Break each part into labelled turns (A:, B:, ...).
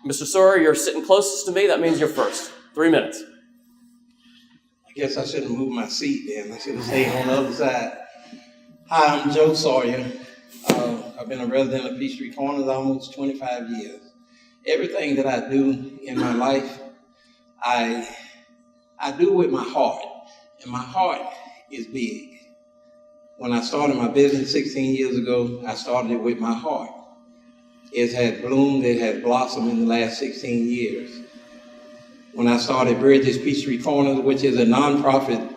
A: Mr. Sawyer, you're sitting closest to me. That means you're first. 3 minutes.
B: I guess I shouldn't move my seat then. I should have stayed on the other side. Hi, I'm Joe Sawyer. I've been a resident of Peachtree Corners almost 25 years. Everything that I do in my life, I do with my heart. And my heart is big. When I started my business 16 years ago, I started it with my heart. It has bloomed, it has blossomed in the last 16 years. When I started Bridges Peachtree Corners, which is a nonprofit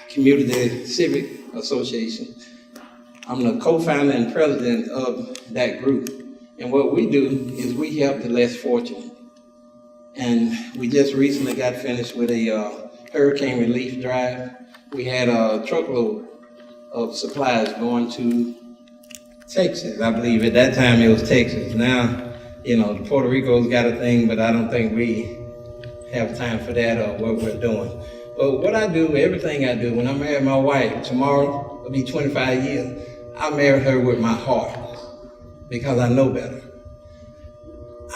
B: community civic association, I'm the co-founder and president of that group. And what we do is we help the less fortunate. And we just recently got finished with a hurricane relief drive. We had a truckload of supplies going to Texas. I believe at that time it was Texas. Now, the Puerto Rico's got a thing, but I don't think we have time for that or what we're doing. But what I do, everything I do, when I marry my wife, tomorrow will be 25 years, I married her with my heart because I know better.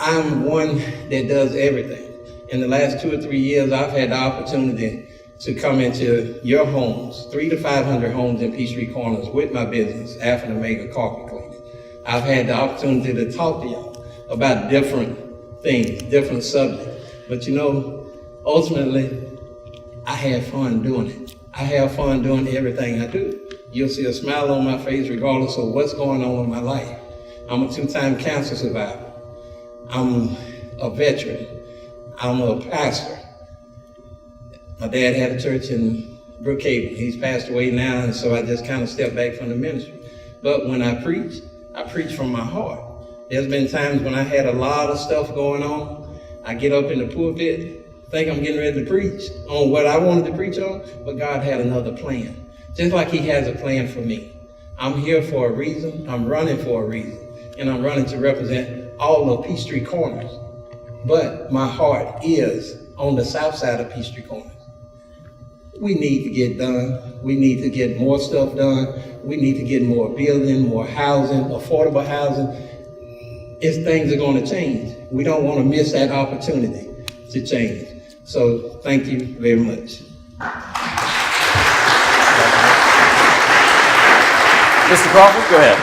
B: I'm one that does everything. In the last 2 or 3 years, I've had the opportunity to come into your homes, 300 to 500 homes in Peachtree Corners with my business, African American Carpet Cleaning. I've had the opportunity to talk to y'all about different things, different subjects. But ultimately, I have fun doing it. I have fun doing everything I do. You'll see a smile on my face regardless of what's going on in my life. I'm a 2-time cancer survivor. I'm a veteran. I'm a pastor. My dad had a church in Brookhaven. He's passed away now, and so I just kind of stepped back from the ministry. But when I preach from my heart. There's been times when I had a lot of stuff going on. I get up in the pulpit, think I'm getting ready to preach on what I wanted to preach on, but God had another plan. Just like he has a plan for me. I'm here for a reason. I'm running for a reason. And I'm running to represent all of Peachtree Corners. But my heart is on the south side of Peachtree Corners. We need to get done. We need to get more stuff done. We need to get more building, more housing, affordable housing. Things are going to change. We don't want to miss that opportunity to change. So thank you very much.
A: Mr. Crawford, go ahead.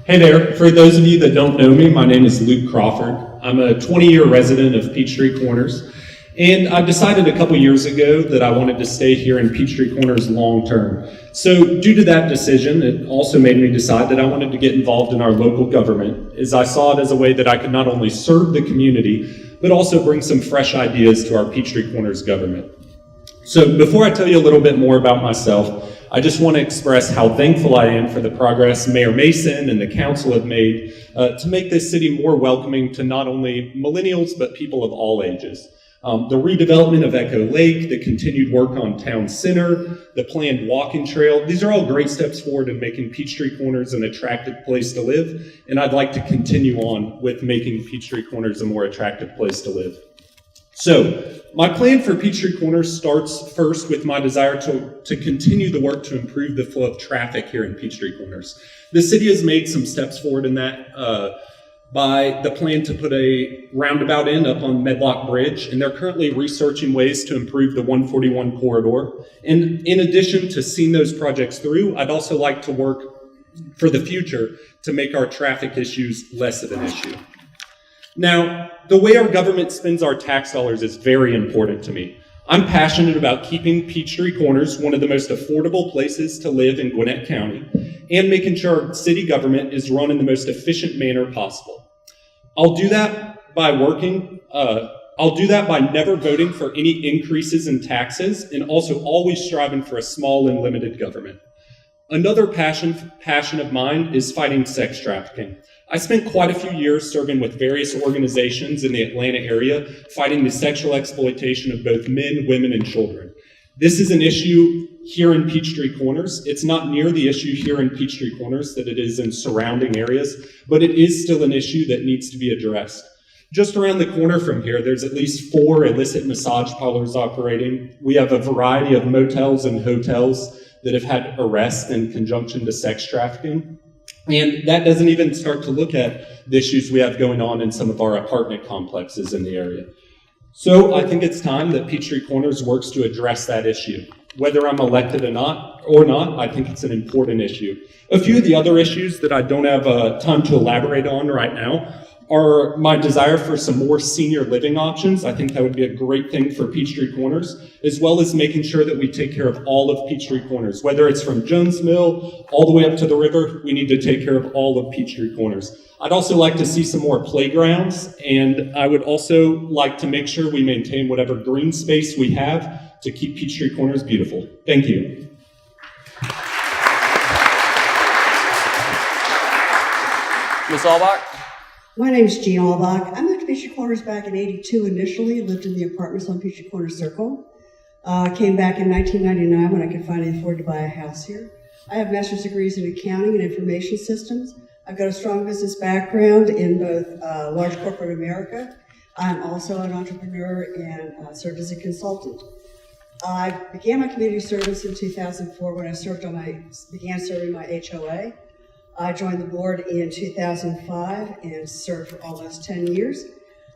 C: Hey there. For those of you that don't know me, my name is Luke Crawford. I'm a 20-year resident of Peachtree Corners, and I decided a couple years ago that I wanted to stay here in Peachtree Corners long term. So due to that decision, it also made me decide that I wanted to get involved in our local government, as I saw it as a way that I could not only serve the community, but also bring some fresh ideas to our Peachtree Corners government. So before I tell you a little bit more about myself, I just want to express how thankful I am for the progress Mayor Mason and the council have made to make this city more welcoming to not only millennials, but people of all ages. The redevelopment of Echo Lake, the continued work on Town Center, the planned walking trail, these are all great steps forward in making Peachtree Corners an attractive place to live, and I'd like to continue on with making Peachtree Corners a more attractive place to live. So, my plan for Peachtree Corners starts first with my desire to continue the work to improve the flow of traffic here in Peachtree Corners. The city has made some steps forward in that by the plan to put a roundabout in up on Medlock Bridge, and they're currently researching ways to improve the 141 corridor. And in addition to seeing those projects through, I'd also like to work for the future to make our traffic issues less of an issue. Now, the way our government spends our tax dollars is very important to me. I'm passionate about keeping Peachtree Corners one of the most affordable places to live in Gwinnett County and making sure our city government is run in the most efficient manner possible. I'll do that by never voting for any increases in taxes and also always striving for a small and limited government. Another passion of mine is fighting sex trafficking. I spent quite a few years serving with various organizations in the Atlanta area, fighting the sexual exploitation of both men, women, and children. This is an issue here in Peachtree Corners. It's not near the issue here in Peachtree Corners that it is in surrounding areas, but it is still an issue that needs to be addressed. Just around the corner from here, there's at least 4 illicit massage parlors operating. We have a variety of motels and hotels that have had arrests in conjunction to sex trafficking. And that doesn't even start to look at the issues we have going on in some of our apartment complexes in the area. So I think it's time that Peachtree Corners works to address that issue. Whether I'm elected or not, I think it's an important issue. A few of the other issues that I don't have time to elaborate on right now are my desire for some more senior living options. I think that would be a great thing for Peachtree Corners, as well as making sure that we take care of all of Peachtree Corners. Whether it's from Jones Mill all the way up to the river, we need to take care of all of Peachtree Corners. I'd also like to see some more playgrounds, and I would also like to make sure we maintain whatever green space we have to keep Peachtree Corners beautiful. Thank you.
A: Ms. Aulbach?
D: My name is Jeanne Aulbach. I moved to Peachtree Corners back in '82 initially, lived in the apartments on Peachtree Corners Circle. Came back in 1999 when I could finally afford to buy a house here. I have master's degrees in accounting and information systems. I've got a strong business background in both large corporate America. I'm also an entrepreneur and served as a consultant. I began my community service in 2004 when I began serving my HOA. I joined the board in 2005 and served for almost 10 years.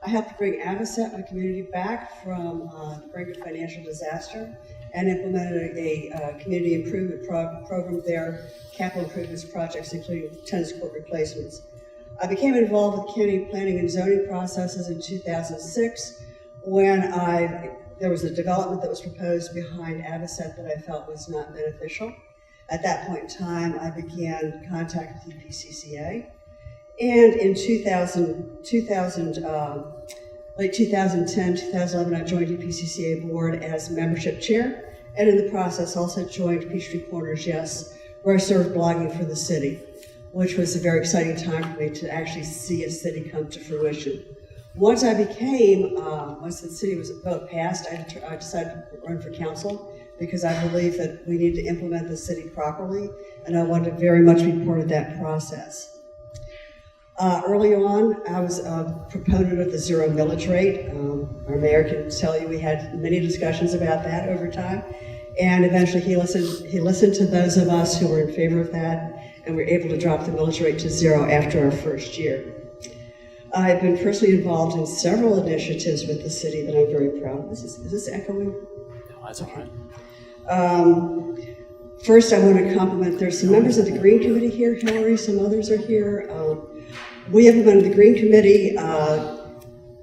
D: I helped bring Avocet, my community, back from the brink of financial disaster and implemented a community improvement program there, capital improvements projects, including tennis court replacements. I became involved with county planning and zoning processes in 2006 when there was a development that was proposed behind Avocet that I felt was not beneficial. At that point in time, I began contact with UPCCA. And in late 2010, 2011, I joined UPCCA board as membership chair. And in the process, also joined Peachtree Corners, yes, where I served blogging for the city, which was a very exciting time for me to actually see a city come to fruition. Once the city vote passed, I decided to run for council because I believe that we need to implement the city properly, and I wanted to very much be part of that process. Early on, I was a proponent of the zero millage rate. Our mayor can tell you we had many discussions about that over time, and eventually he listened to those of us who were in favor of that, and we were able to drop the millage rate to zero after our first year. I've been personally involved in several initiatives with the city that I'm very proud of. Is this echoing?
A: No, that's all right.
D: First, I want to compliment, there's some members of the Green Committee here, Hillary, some others are here. We implemented the Green Committee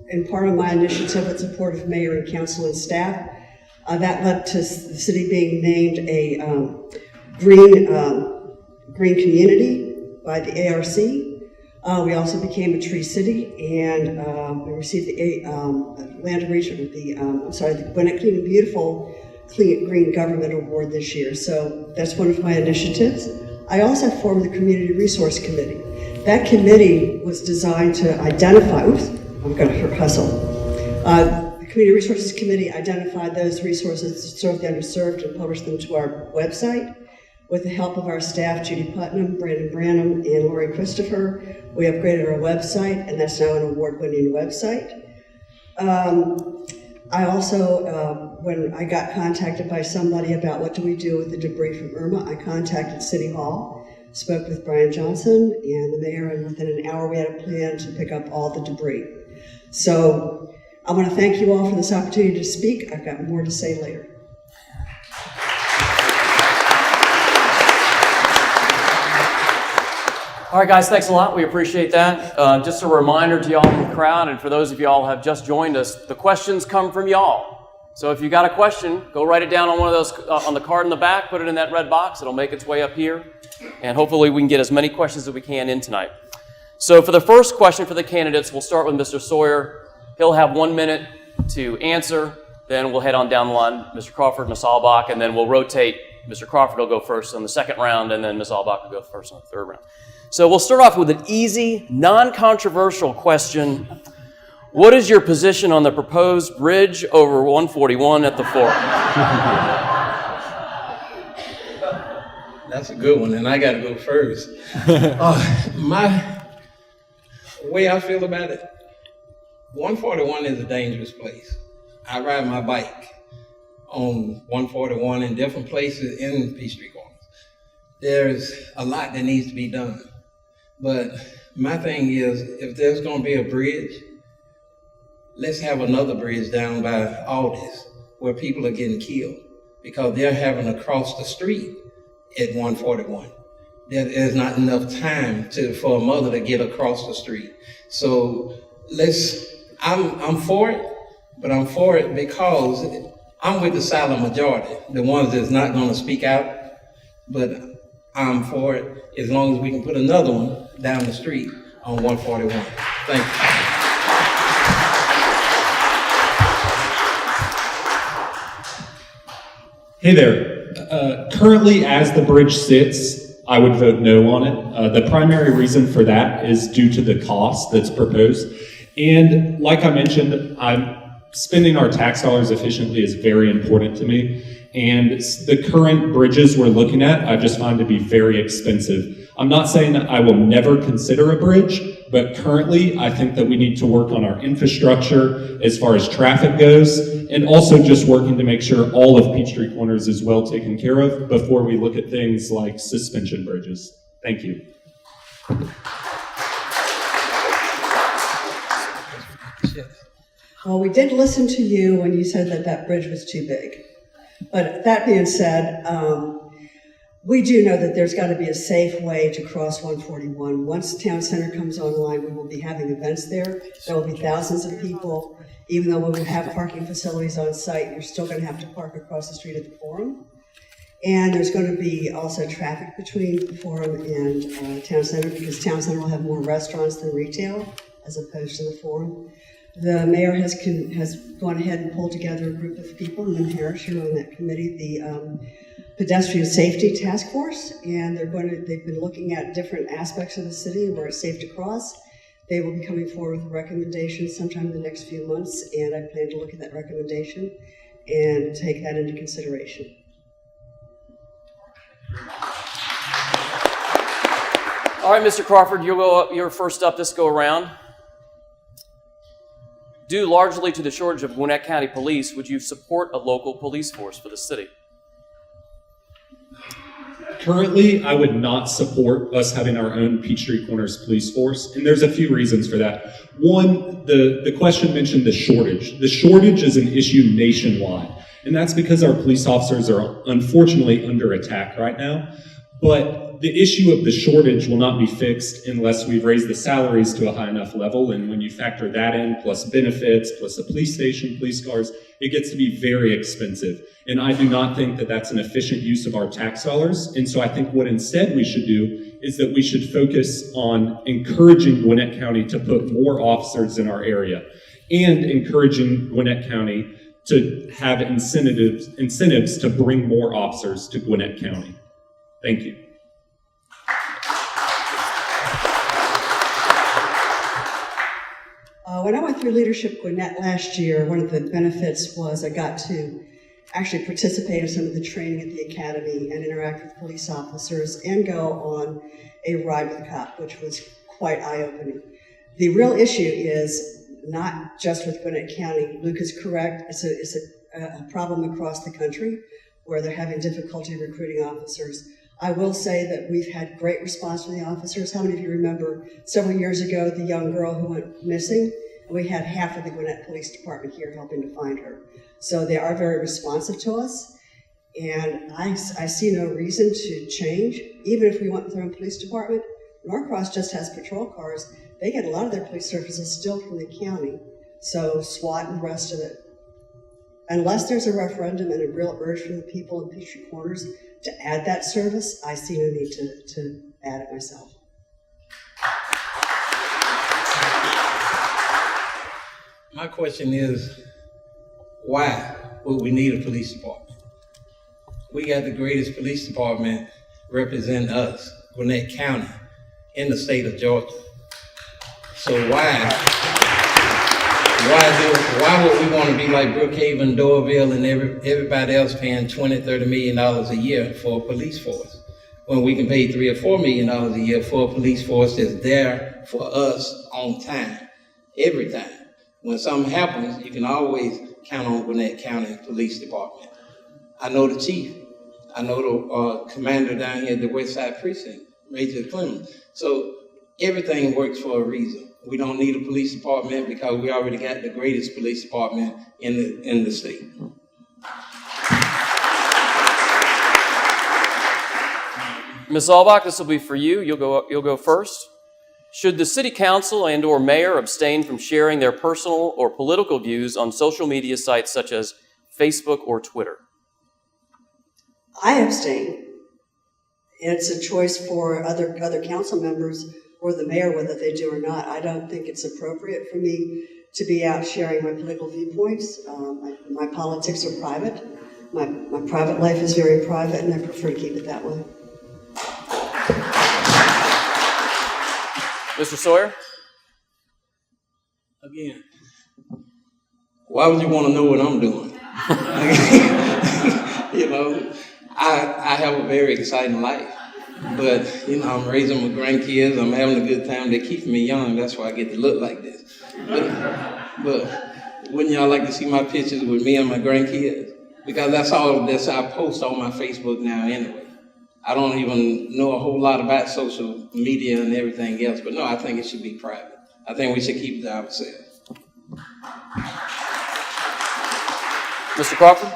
D: in part of my initiative with support of mayor and council and staff. That led to the city being named a green community by the ARC. We also became a tree city, and we received the Land Region with the Gwinnett Clean and Beautiful Green Government Award this year. So that's one of my initiatives. I also formed the Community Resource Committee. That committee was designed to identify, I'm going to hustle. The Community Resources Committee identified those resources to serve the underserved and published them to our website. With the help of our staff, Judy Putnam, Brandon Branham, and Lori Christopher, we upgraded our website, and that's now an award-winning website. I also, when I got contacted by somebody about what do we do with the debris from Irma, I contacted City Hall, spoke with Brian Johnson and the mayor, and within an hour we had a plan to pick up all the debris. So I want to thank you all for this opportunity to speak. I've got more to say later.
A: All right, guys, thanks a lot. We appreciate that. Just a reminder to y'all in the crowd, and for those of y'all who have just joined us, the questions come from y'all. So if you got a question, go write it down on one of those, on the card in the back, put it in that red box. It'll make its way up here, and hopefully we can get as many questions as we can in tonight. So for the first question for the candidates, we'll start with Mr. Sawyer. He'll have 1 minute to answer. Then we'll head on down the line, Mr. Crawford, Ms. Aulbach, and then we'll rotate. Mr. Crawford will go first on the second round, and then Ms. Aulbach will go first on the third round. So we'll start off with an easy, non-controversial question. What is your position on the proposed bridge over 141 at the Fork?
B: That's a good one, and I got to go first. My way I feel about it, 141 is a dangerous place. I ride my bike on 141 in different places in Peachtree Corners. There's a lot that needs to be done. But my thing is, if there's gonna be a bridge, let's have another bridge down by Aldis where people are getting killed because they're having to cross the street at 141. There's not enough time for a mother to get across the street. So I'm for it, but I'm for it because I'm with the silent majority, the ones that's not gonna speak out, but I'm for it as long as we can put another one down the street on 141. Thank you.
C: Hey there. Currently, as the bridge sits, I would vote no on it. The primary reason for that is due to the cost that's proposed. And like I mentioned, spending our tax dollars efficiently is very important to me. And the current bridges we're looking at, I just find to be very expensive. I'm not saying that I will never consider a bridge, but currently I think that we need to work on our infrastructure as far as traffic goes, and also just working to make sure all of Peachtree Corners is well taken care of before we look at things like suspension bridges. Thank you.
D: Well, we did listen to you when you said that that bridge was too big. But that being said, we do know that there's got to be a safe way to cross 141. Once Town Center comes online, we will be having events there. There will be thousands of people. Even though we will have parking facilities on site, you're still going to have to park across the street at the Forum. And there's going to be also traffic between the Forum and Town Center because Town Center will have more restaurants than retail as opposed to the Forum. The mayor has gone ahead and pulled together a group of people, and then Harris, you're on that committee, the Pedestrian Safety Task Force, and they've been looking at different aspects of the city where it's safe to cross. They will be coming forward with recommendations sometime in the next few months, and I plan to look at that recommendation and take that into consideration.
A: All right, Mr. Crawford, you're first up this go around. Due largely to the shortage of Gwinnett County police, would you support a local police force for the city?
C: Currently, I would not support us having our own Peachtree Corners police force, and there's a few reasons for that. One, the question mentioned the shortage. The shortage is an issue nationwide, and that's because our police officers are unfortunately under attack right now. But the issue of the shortage will not be fixed unless we've raised the salaries to a high enough level, and when you factor that in, plus benefits, plus a police station, police cars, it gets to be very expensive. And I do not think that that's an efficient use of our tax dollars. And so I think what instead we should do is that we should focus on encouraging Gwinnett County to put more officers in our area and encouraging Gwinnett County to have incentives to bring more officers to Gwinnett County. Thank you.
D: When I went through Leadership Gwinnett last year, one of the benefits was I got to actually participate in some of the training at the academy and interact with police officers and go on a ride with a cop, which was quite eye-opening. The real issue is not just with Gwinnett County. Luke is correct. It's a problem across the country where they're having difficulty recruiting officers. I will say that we've had great response from the officers. How many of you remember several years ago the young girl who went missing? We had half of the Gwinnett Police Department here helping to find her. So they are very responsive to us, and I see no reason to change. Even if we went with our own police department, Norcross just has patrol cars. They get a lot of their police services still from the county, so SWAT and the rest of it. Unless there's a referendum and a real urge from the people in Peachtree Corners to add that service, I see no need to add it myself.
B: My question is, why would we need a police department? We got the greatest police department representing us, Gwinnett County, in the state of Georgia. So why would we want to be like Brookhaven, Doraville, and everybody else paying $20, $30 million a year for a police force when we can pay $3 or $4 million a year for a police force that's there for us on time, every time. When something happens, you can always count on Gwinnett County Police Department. I know the chief. I know the commander down here at the West Side Precinct, Major Clemens. So everything works for a reason. We don't need a police department because we already got the greatest police department in the state.
A: Ms. Aulbach, this will be for you. You'll go first. Should the city council and/or mayor abstain from sharing their personal or political views on social media sites such as Facebook or Twitter?
D: I abstain. And it's a choice for other council members or the mayor whether they do or not. I don't think it's appropriate for me to be out sharing my political viewpoints. My politics are private. My private life is very private, and I prefer to keep it that way.
A: Mr. Sawyer?
B: Again, why would you want to know what I'm doing? You know, I have a very exciting life, but you know, I'm raising my grandkids. I'm having a good time. They keep me young. That's why I get to look like this. But wouldn't y'all like to see my pictures with me and my grandkids? Because that's I post on my Facebook now anyway. I don't even know a whole lot about social media and everything else, but no, I think it should be private. I think we should keep it to ourselves.
A: Mr. Crawford?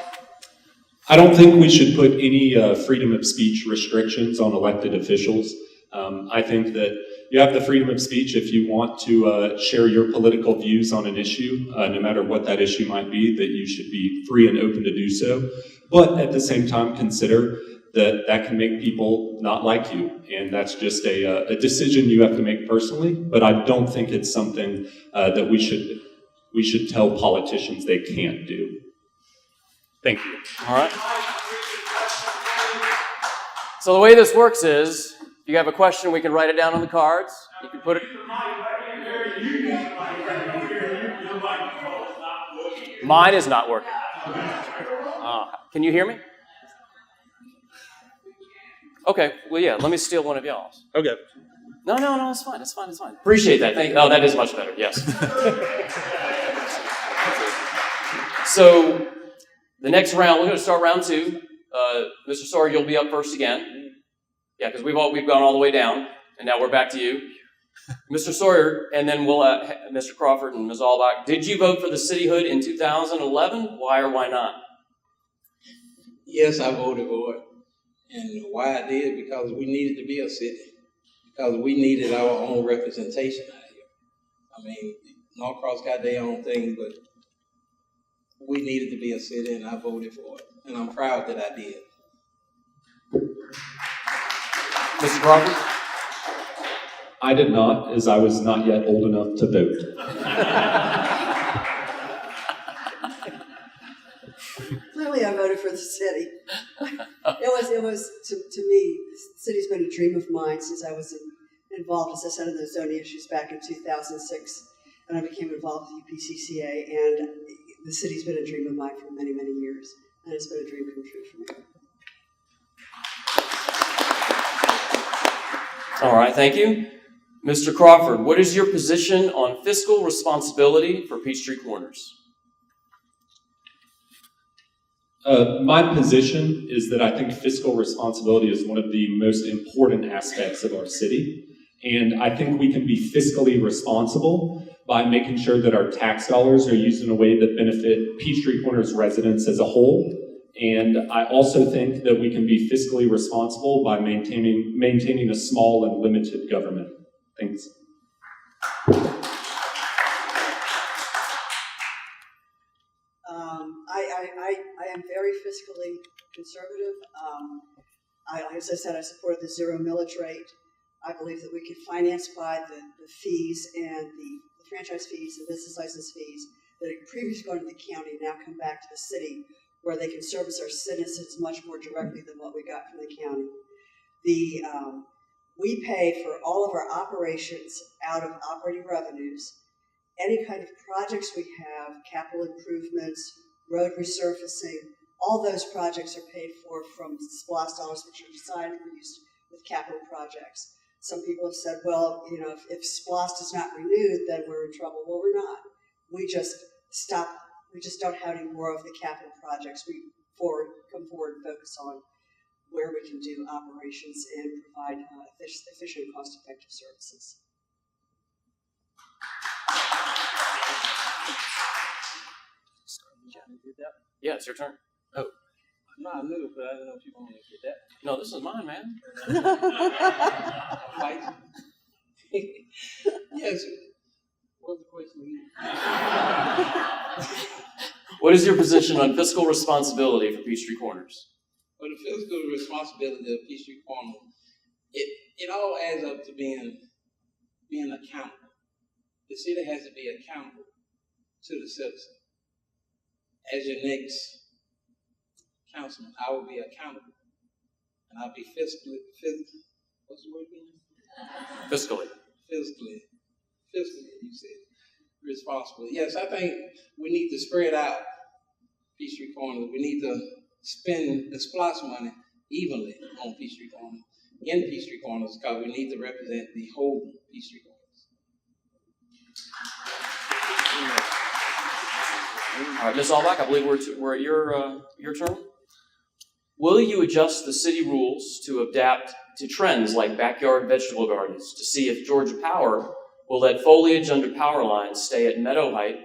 C: I don't think we should put any freedom of speech restrictions on elected officials. I think that you have the freedom of speech if you want to share your political views on an issue, no matter what that issue might be, that you should be free and open to do so. But at the same time, consider that can make people not like you. And that's just a decision you have to make personally. But I don't think it's something that we should tell politicians they can't do. Thank you.
A: All right. So the way this works is, if you have a question, we can write it down on the cards. You can put it. Mine is not working. Can you hear me? Okay. Well, yeah. Let me steal one of y'all's.
E: Okay.
A: No. It's fine. Appreciate that. Oh, that is much better. Yes. So the next round, we're going to start round two. Mr. Sawyer, you'll be up first again. Yeah, because we've gone all the way down, and now we're back to you. Mr. Sawyer, and then we'll Mr. Crawford and Ms. Aulbach. Did you vote for the cityhood in 2011? Why or why not?
B: Yes, I voted for it. And why I did, because we needed to be a city. Because we needed our own representation out here. I mean, Norcross got their own thing, but we needed to be a city, and I voted for it. And I'm proud that I did.
A: Mr. Crawford?
C: I did not, as I was not yet old enough to vote.
D: Clearly, I voted for the city. It was to me, the city's been a dream of mine since I was involved, as I said, in the zoning issues back in 2006, and I became involved with UPCCA, and the city's been a dream of mine for many, many years, and it's been a dream come true for me.
A: All right, thank you. Mr. Crawford, what is your position on fiscal responsibility for Peachtree Corners?
C: My position is that I think fiscal responsibility is one of the most important aspects of our city. And I think we can be fiscally responsible by making sure that our tax dollars are used in a way that benefit Peachtree Corners residents as a whole. And I also think that we can be fiscally responsible by maintaining a small and limited government. Thanks.
D: I am very fiscally conservative. As I said, I supported the zero millage rate. I believe that we could finance by the fees and the franchise fees and business license fees that had previously gone to the county now come back to the city, where they can service our citizens much more directly than what we got from the county. We pay for all of our operations out of operating revenues. Any kind of projects we have, capital improvements, road resurfacing, all those projects are paid for from SPLOST dollars, which are designed for use with capital projects. Some people have said, well, you know, if SPLOST is not renewed, then we're in trouble. Well, we're not. We just don't have any more of the capital projects. We come forward and focus on where we can do operations and provide efficient, cost-effective services.
A: Yeah, it's your turn. Oh,
B: No, I knew it, but I didn't know if you wanted to get that.
A: no, this is mine, man.
B: Fight. Yes. What was the question again?
A: What is your position on fiscal responsibility for Peachtree Corners?
B: For the fiscal responsibility of Peachtree Corners, it all adds up to being accountable. The city has to be accountable to the citizen. As your next councilman, I will be accountable. And I'll be what's the word again?
A: Fiscally.
B: Fiscally, you said, responsible. Yes, I think we need to spread out Peachtree Corners. We need to spend the splash money evenly on Peachtree Corners, in Peachtree Corners, because we need to represent the whole Peachtree Corners.
A: All right, Ms. Aulbach, I believe we're at your turn. Will you adjust the city rules to adapt to trends like backyard vegetable gardens to see if Georgia Power will let foliage under power lines stay at meadow height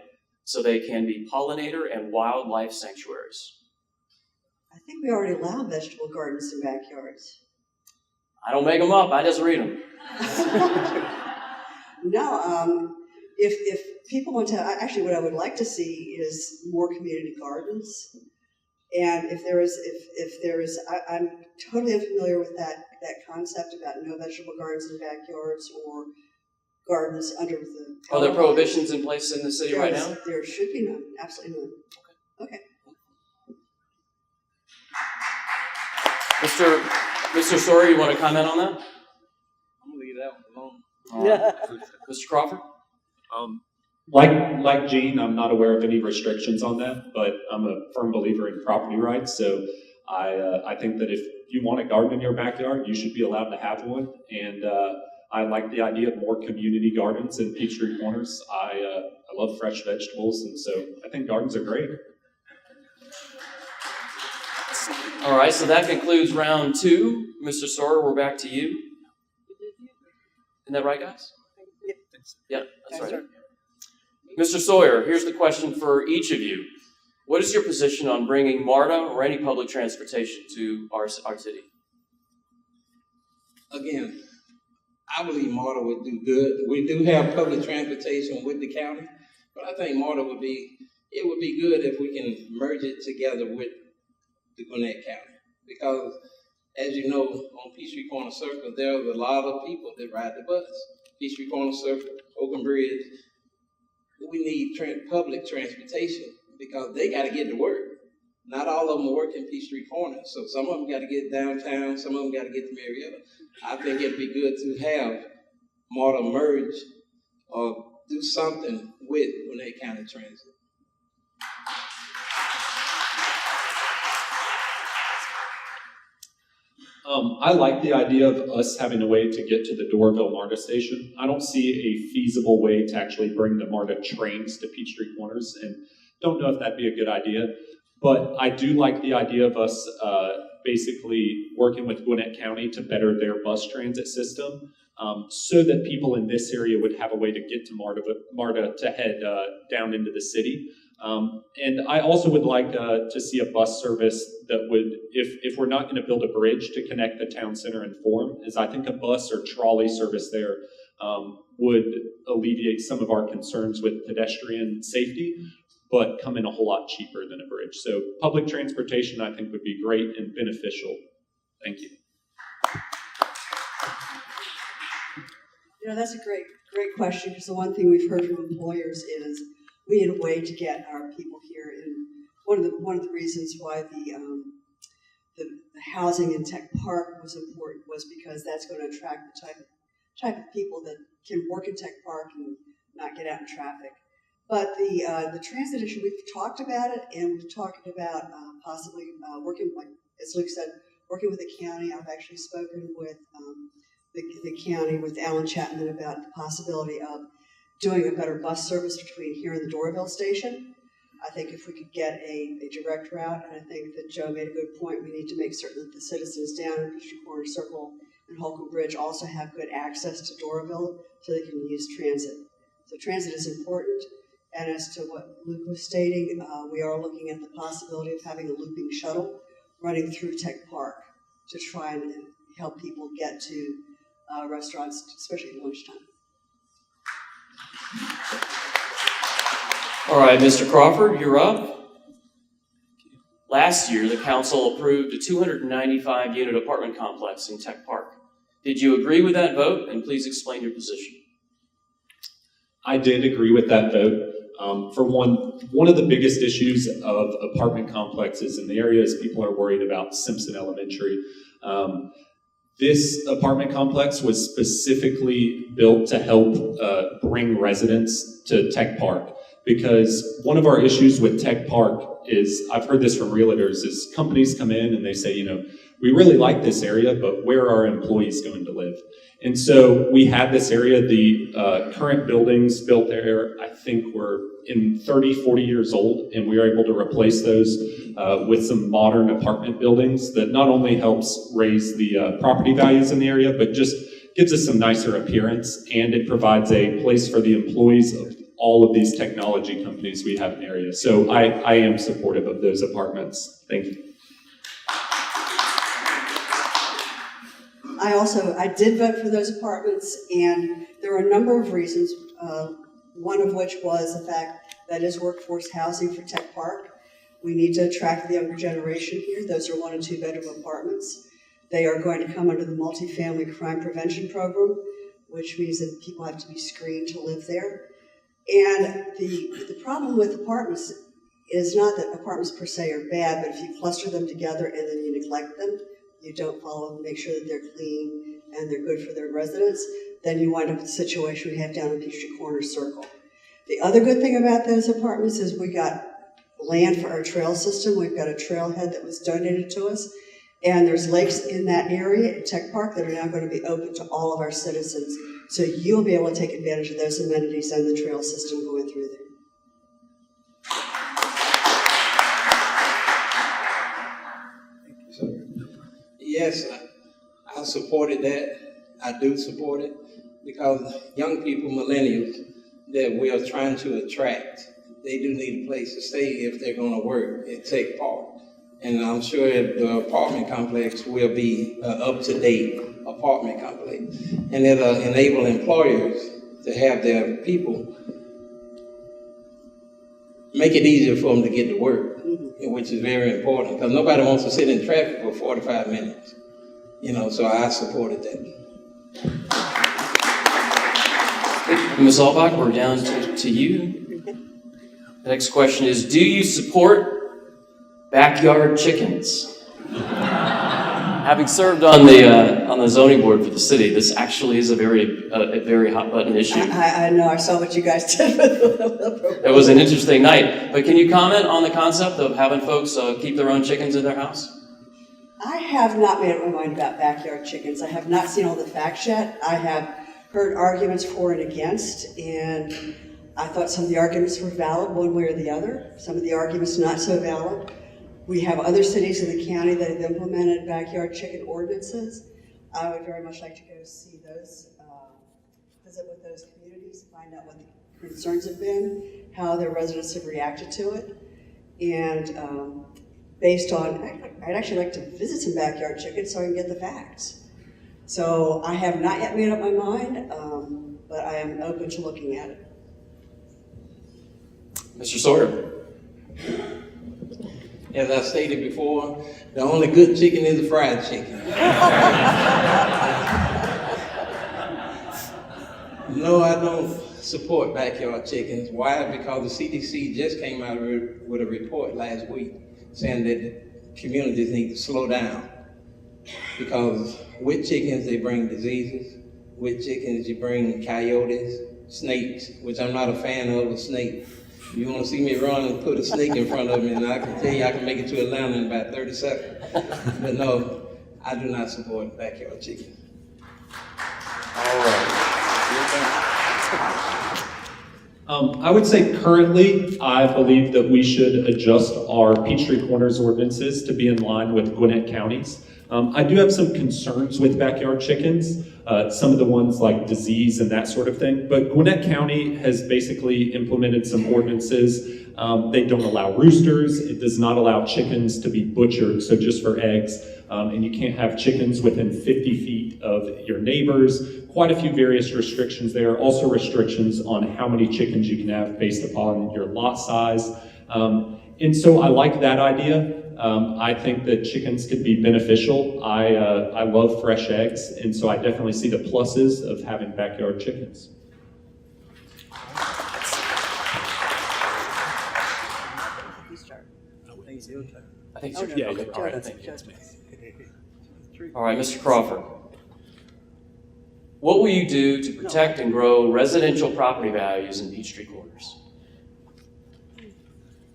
A: so they can be pollinator and wildlife sanctuaries?
D: I think we already allow vegetable gardens in backyards.
A: I don't make them up, I just read them.
D: No, if people want to, actually what I would like to see is more community gardens. And if there is, I'm totally unfamiliar with that concept about no vegetable gardens in backyards or gardens under the.
A: Are there prohibitions in place in the city right now?
D: There should be none, absolutely none. Okay.
A: Mr. Sawyer, you want to comment on that?
B: I'm gonna leave that one alone.
A: All right. Mr. Crawford?
C: Like Jeanne, I'm not aware of any restrictions on that, but I'm a firm believer in property rights. So I think that if you want a garden in your backyard, you should be allowed to have one. And I like the idea of more community gardens in Peachtree Corners. I love fresh vegetables, and so I think gardens are great.
A: All right, so that concludes round 2. Mr. Sawyer, we're back to you. Isn't that right, guys? Yeah, that's right. Mr. Sawyer, here's the question for each of you. What is your position on bringing MARTA or any public transportation to our city?
B: Again, I believe MARTA would do good. We do have public transportation with the county, but I think MARTA would be good if we can merge it together with the Gwinnett County. Because, as you know, on Peachtree Corner Circle, there's a lot of people that ride the bus. Peachtree Corner Circle, Oaken Bridge. We need public transportation because they got to get to work. Not all of them work in Peachtree Corner, so some of them got to get downtown, some of them got to get to Marietta. I think it'd be good to have MARTA merge or do something with Gwinnett County Transit.
C: I like the idea of us having a way to get to the Doraville MARTA station. I don't see a feasible way to actually bring the MARTA trains to Peachtree Corners, and don't know if that'd be a good idea. But I do like the idea of us basically working with Gwinnett County to better their bus transit system, so that people in this area would have a way to get to MARTA to head down into the city. And I also would like to see a bus service that would, if we're not going to build a bridge to connect the town center and Forum, is I think a bus or trolley service there would alleviate some of our concerns with pedestrian safety, but come in a whole lot cheaper than a bridge. So public transportation, I think, would be great and beneficial. Thank you.
D: You know, that's a great question, because the one thing we've heard from employers is we need a way to get our people here. And one of the reasons why the housing in Tech Park was important was because that's going to attract the type of people that can work in Tech Park and not get out in traffic. But the transit issue, we've talked about it, and we've talked about possibly working, like as Luke said, working with the county. I've actually spoken with the county, with Alan Chapman, about the possibility of doing a better bus service between here and the Doraville station. I think if we could get a direct route, and I think that Joe made a good point, we need to make certain that the citizens down in Peachtree Corner Circle and Holcomb Bridge also have good access to Doraville so they can use transit. So transit is important. And as to what Luke was stating, we are looking at the possibility of having a looping shuttle running through Tech Park to try and help people get to restaurants, especially at lunchtime.
A: All right, Mr. Crawford, you're up. Last year, the council approved a 295-unit apartment complex in Tech Park. Did you agree with that vote? And please explain your position.
C: I did agree with that vote. For one of the biggest issues of apartment complexes in the area is people are worried about Simpson Elementary. This apartment complex was specifically built to help bring residents to Tech Park, because one of our issues with Tech Park is, I've heard this from realtors, is companies come in and they say, you know, we really like this area, but where are our employees going to live? And so we had this area, the current buildings built there, I think were in 30, 40 years old, and we were able to replace those with some modern apartment buildings that not only helps raise the property values in the area, but just gives us some nicer appearance, and it provides a place for the employees of all of these technology companies we have in the area. So I am supportive of those apartments. Thank you.
D: I did vote for those apartments, and there were a number of reasons, one of which was the fact that is workforce housing for Tech Park. We need to attract the younger generation here. Those are 1- and 2-bedroom apartments. They are going to come under the multifamily crime prevention program, which means that people have to be screened to live there. And the problem with apartments is not that apartments per se are bad, but if you cluster them together and then you neglect them, you don't follow them, make sure that they're clean and they're good for their residents, then you wind up with the situation we have down in Peachtree Corner Circle. The other good thing about those apartments is we got land for our trail system. We've got a trailhead that was donated to us, and there's lakes in that area at Tech Park that are now going to be open to all of our citizens. So you'll be able to take advantage of those amenities and the trail system going through there.
B: Yes, I supported that. I do support it because young people, millennials, that we are trying to attract, they do need a place to stay if they're going to work at Tech Park. And I'm sure the apartment complex will be an up-to-date apartment complex. And it'll enable employers to have their people, make it easier for them to get to work, which is very important because nobody wants to sit in traffic for 45 minutes. You know, so I supported that.
A: Ms. Aulbach, we're down to you. The next question is, do you support backyard chickens? Having served on the zoning board for the city, this actually is a very hot button issue.
D: I know, I saw what you guys did with the
A: It was an interesting night, but can you comment on the concept of having folks keep their own chickens in their house?
D: I have not made up my mind about backyard chickens. I have not seen all the facts yet. I have heard arguments for and against, and I thought some of the arguments were valid one way or the other. Some of the arguments not so valid. We have other cities in the county that have implemented backyard chicken ordinances. I would very much like to go see those, visit with those communities, find out what the concerns have been, how their residents have reacted to it, and based on, I'd actually like to visit some backyard chickens so I can get the facts. So I have not yet made up my mind, but I am open to looking at it.
A: Mr. Sawyer.
B: As I stated before, the only good chicken is the fried chicken. No, I don't support backyard chickens. Why? Because the CDC just came out with a report last week saying that communities need to slow down. Because with chickens, they bring diseases. With chickens, you bring coyotes, snakes, which I'm not a fan of a snake. You want to see me run and put a snake in front of me, and I can tell you I can make it to Atlanta in about 30 seconds. But no, I do not support backyard chicken.
A: All right.
C: I would say currently, I believe that we should adjust our Peachtree Corners ordinances to be in line with Gwinnett counties. I do have some concerns with backyard chickens, some of the ones like disease and that sort of thing, but Gwinnett County has basically implemented some ordinances. They don't allow roosters, it does not allow chickens to be butchered, so just for eggs, and you can't have chickens within 50 feet of your neighbors. Quite a few various restrictions there, also restrictions on how many chickens you can have based upon your lot size. And so I like that idea. I think that chickens could be beneficial. I love fresh eggs, and so I definitely see the pluses of having backyard chickens.
A: I think so. Yeah, okay. All right, thank you. All right, Mr. Crawford. What will you do to protect and grow residential property values in Peachtree Corners?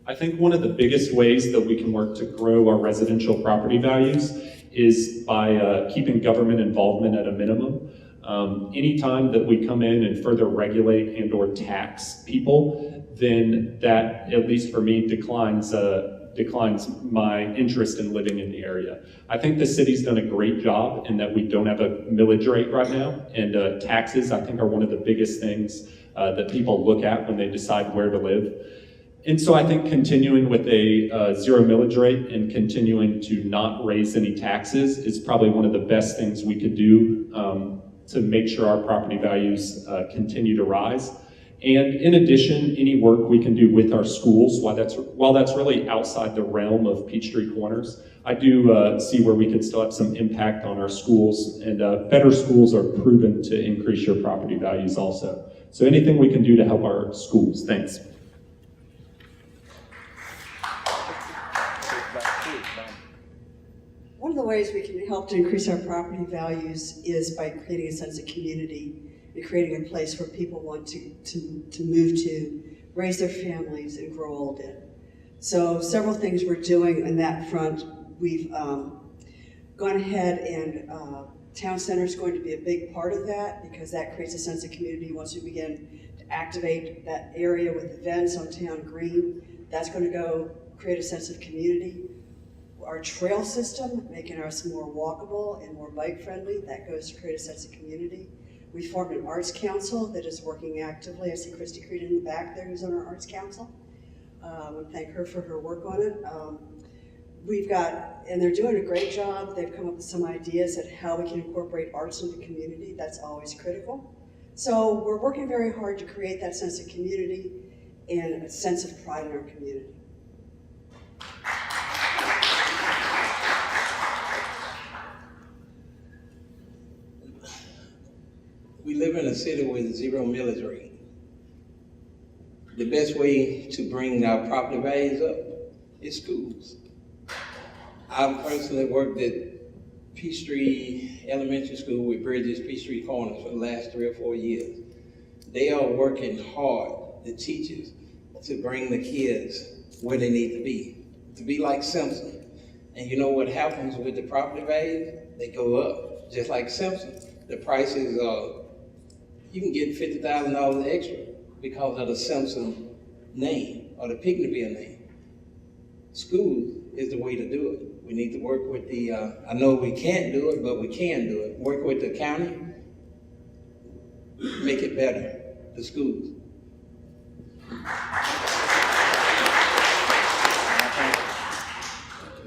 C: I think one of the biggest ways that we can work to grow our residential property values is by keeping government involvement at a minimum. Anytime that we come in and further regulate and or tax people, then that, at least for me, declines my interest in living in the area. I think the city's done a great job in that we don't have a millage rate right now, and taxes, I think, are one of the biggest things that people look at when they decide where to live. And so I think continuing with a zero millage rate and continuing to not raise any taxes is probably one of the best things we could do to make sure our property values continue to rise. And in addition, any work we can do with our schools, while that's really outside the realm of Peachtree Corners, I do see where we could still have some impact on our schools, and better schools are proven to increase your property values also. So anything we can do to help our schools, thanks.
D: One of the ways we can help to increase our property values is by creating a sense of community and creating a place where people want to move to, raise their families, and grow old in. So several things we're doing on that front. We've gone ahead and town center is going to be a big part of that because that creates a sense of community. Once we begin to activate that area with events on town green, that's going to go create a sense of community. Our trail system, making us more walkable and more bike friendly, that goes to create a sense of community. We formed an arts council that is working actively. I see Christy Creed in the back there who's on our arts council. I thank her for her work on it. We've got, and they're doing a great job. They've come up with some ideas at how we can incorporate arts into the community. That's always critical. So we're working very hard to create that sense of community and a sense of pride in our community.
B: We live in a city with zero millage rate. The best way to bring our property values up is schools. I've personally worked at Peachtree Elementary School with Bridges Peachtree Corners for the last 3 or 4 years. They are working hard, the teachers, to bring the kids where they need to be like Simpson. And you know what happens with the property values? They go up, just like Simpson. The prices are, you can get $50,000 extra because of the Simpson name or the Picnickville name. School is the way to do it. We need to work with the, I know we can't do it, but we can do it. Work with the county, make it better, the schools.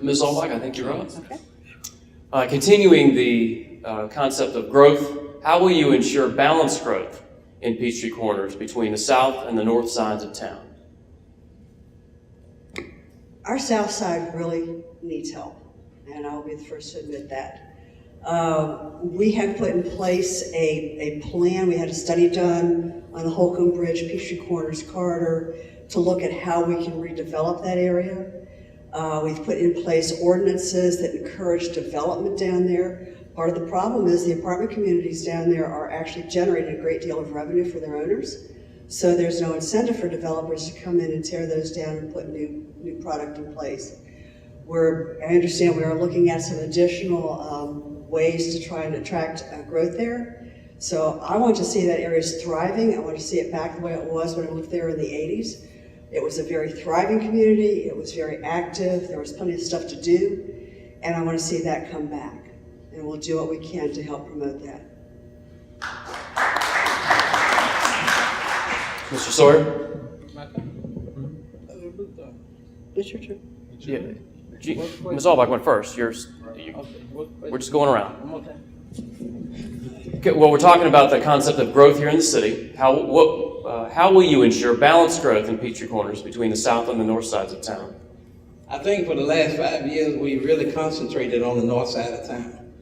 A: Ms. Aulbach, I think you're on. Okay. Continuing the concept of growth, how will you ensure balanced growth in Peachtree Corners between the south and the north sides of town?
D: Our south side really needs help, and I'll be the first to admit that. We have put in place a plan. We had a study done on the Holcomb Bridge, Peachtree Corners corridor to look at how we can redevelop that area. We've put in place ordinances that encourage development down there. Part of the problem is the apartment communities down there are actually generating a great deal of revenue for their owners. So there's no incentive for developers to come in and tear those down and put new product in place. I understand we are looking at some additional ways to try and attract growth there. So I want to see that area is thriving. I want to see it back the way it was when I lived there in the 80s. It was a very thriving community. It was very active. There was plenty of stuff to do. and I want to see that come back. And we'll do what we can to help promote that.
A: Mr. Sawyer?
D: It's your turn.
A: Yeah. Ms. Aulbach went first. We're just going around. Okay, well, we're talking about the concept of growth here in the city. How will you ensure balanced growth in Peachtree Corners between the south and the north sides of town?
B: I think for the last 5 years, we really concentrated on the north side of town.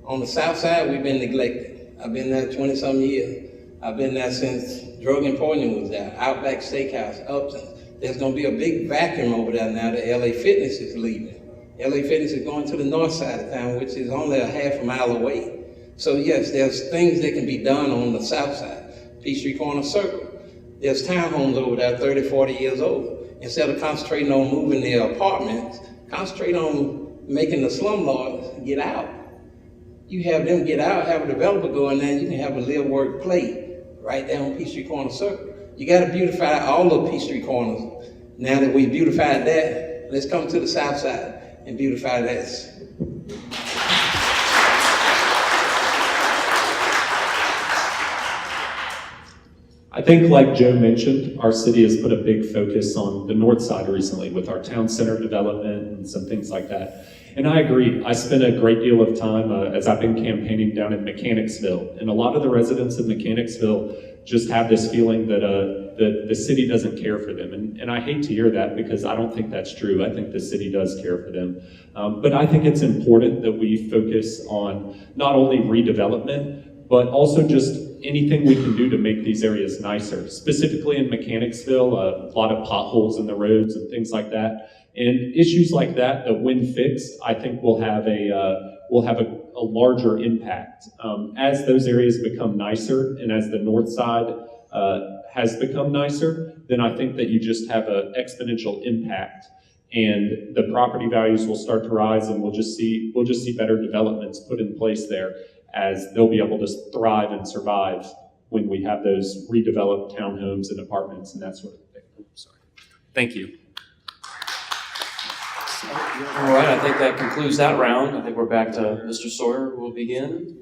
B: On the south side, we've been neglected. I've been there 20-some years. I've been there since Drug Emporium was there, Outback Steakhouse, Upton. There's going to be a big vacuum over there now that LA Fitness is leaving. LA Fitness is going to the north side of town, which is only a half a mile away. So yes, there's things that can be done on the south side. Peachtree Corner Circle. There's townhomes over there 30, 40 years old. Instead of concentrating on moving their apartments, concentrate on making the slumlords get out. You have them get out, have a developer go in there, and you can have a live, work, play right there on Peachtree Corner Circle. You got to beautify all of Peachtree Corners. Now that we beautified that, let's come to the south side and beautify that.
C: I think, like Joe mentioned, our city has put a big focus on the north side recently with our town center development and some things like that. And I agree. I spent a great deal of time as I've been campaigning down in Mechanicsville. And a lot of the residents of Mechanicsville just have this feeling that the city doesn't care for them. And I hate to hear that because I don't think that's true. I think the city does care for them. But I think it's important that we focus on not only redevelopment, but also just anything we can do to make these areas nicer. Specifically in Mechanicsville, a lot of potholes in the roads and things like that. And issues like that when fixed, I think will have a larger impact. As those areas become nicer and as the north side has become nicer, then I think that you just have an exponential impact and the property values will start to rise and we'll just see better developments put in place there as they'll be able to thrive and survive when we have those redeveloped townhomes and apartments and that sort of thing. Sorry. Thank you.
A: All right, I think that concludes that round. I think we're back to Mr. Sawyer, who will begin.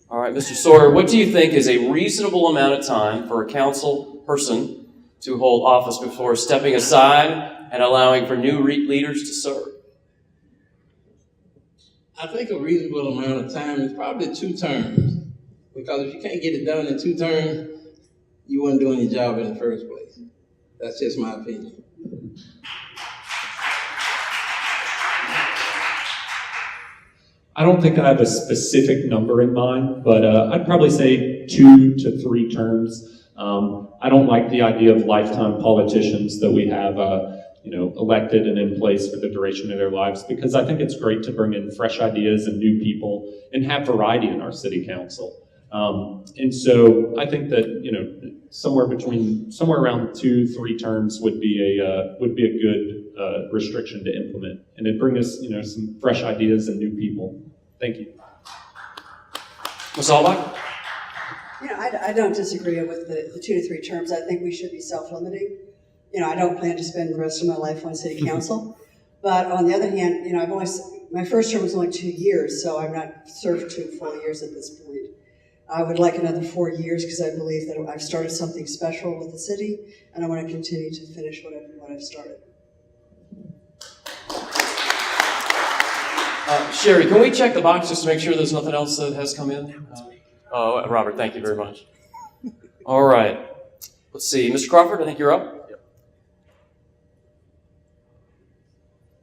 A: All right, Mr. Sawyer, what do you think is a reasonable amount of time for a council person to hold office before stepping aside and allowing for new leaders to serve?
B: I think a reasonable amount of time is probably 2 terms. Because if you can't get it done in 2 terms, you weren't doing your job in the first place. That's just my opinion.
C: I don't think I have a specific number in mind, but I'd probably say 2 to 3 terms. I don't like the idea of lifetime politicians that we have elected and in place for the duration of their lives, because I think it's great to bring in fresh ideas and new people and have variety in our city council. And so I think that somewhere around 2-3 terms would be a good restriction to implement, and it'd bring us some fresh ideas and new people. Thank you.
A: Ms. Aulbach?
D: I don't disagree with the 2 to 3 terms. I think we should be self-limiting. I don't plan to spend the rest of my life on city council. But on the other hand, my first term was only 2 years, so I've not served 2 full years at this point. I would like another 4 years because I believe that I've started something special with the city, and I want to continue to finish what I've started.
A: Sherry, can we check the box just to make sure there's nothing else that has come in? Robert, thank you very much. All right. Let's see. Mr. Crawford, I think you're up. Yep.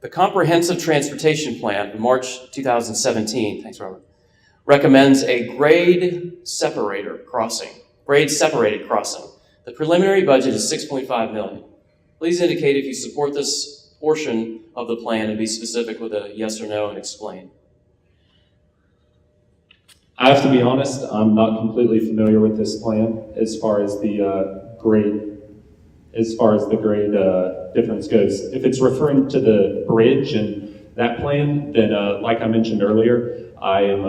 A: The Comprehensive Transportation Plan from March 2017, thanks, Robert, recommends a grade-separated crossing. The preliminary budget is $6.5 million. Please indicate if you support this portion of the plan and be specific with a yes or no and explain.
C: I have to be honest, I'm not completely familiar with this plan as far as the grade difference goes. If it's referring to the bridge and that plan, then like I mentioned earlier, I am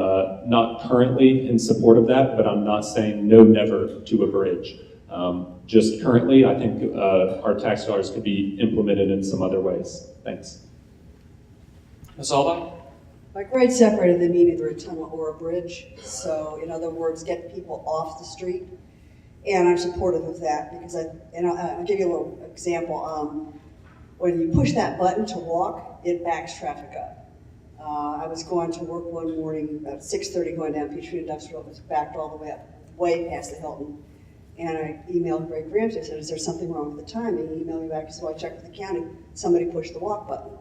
C: not currently in support of that, but I'm not saying no never to a bridge. Just currently, I think our tax dollars could be implemented in some other ways. Thanks.
A: Ms. Aulbach?
D: By grade separated, they mean either a tunnel or a bridge. So, in other words, get people off the street. And I'm supportive of that because I'll give you a little example. When you push that button to walk, it backs traffic up. I was going to work one morning about 6:30 going down Peachtree Industrial. It was backed all the way up, way past the Hilton. And I emailed Greg Ramsey. I said, is there something wrong with the timing? He emailed me back and said, well, I checked with the county. Somebody pushed the walk button.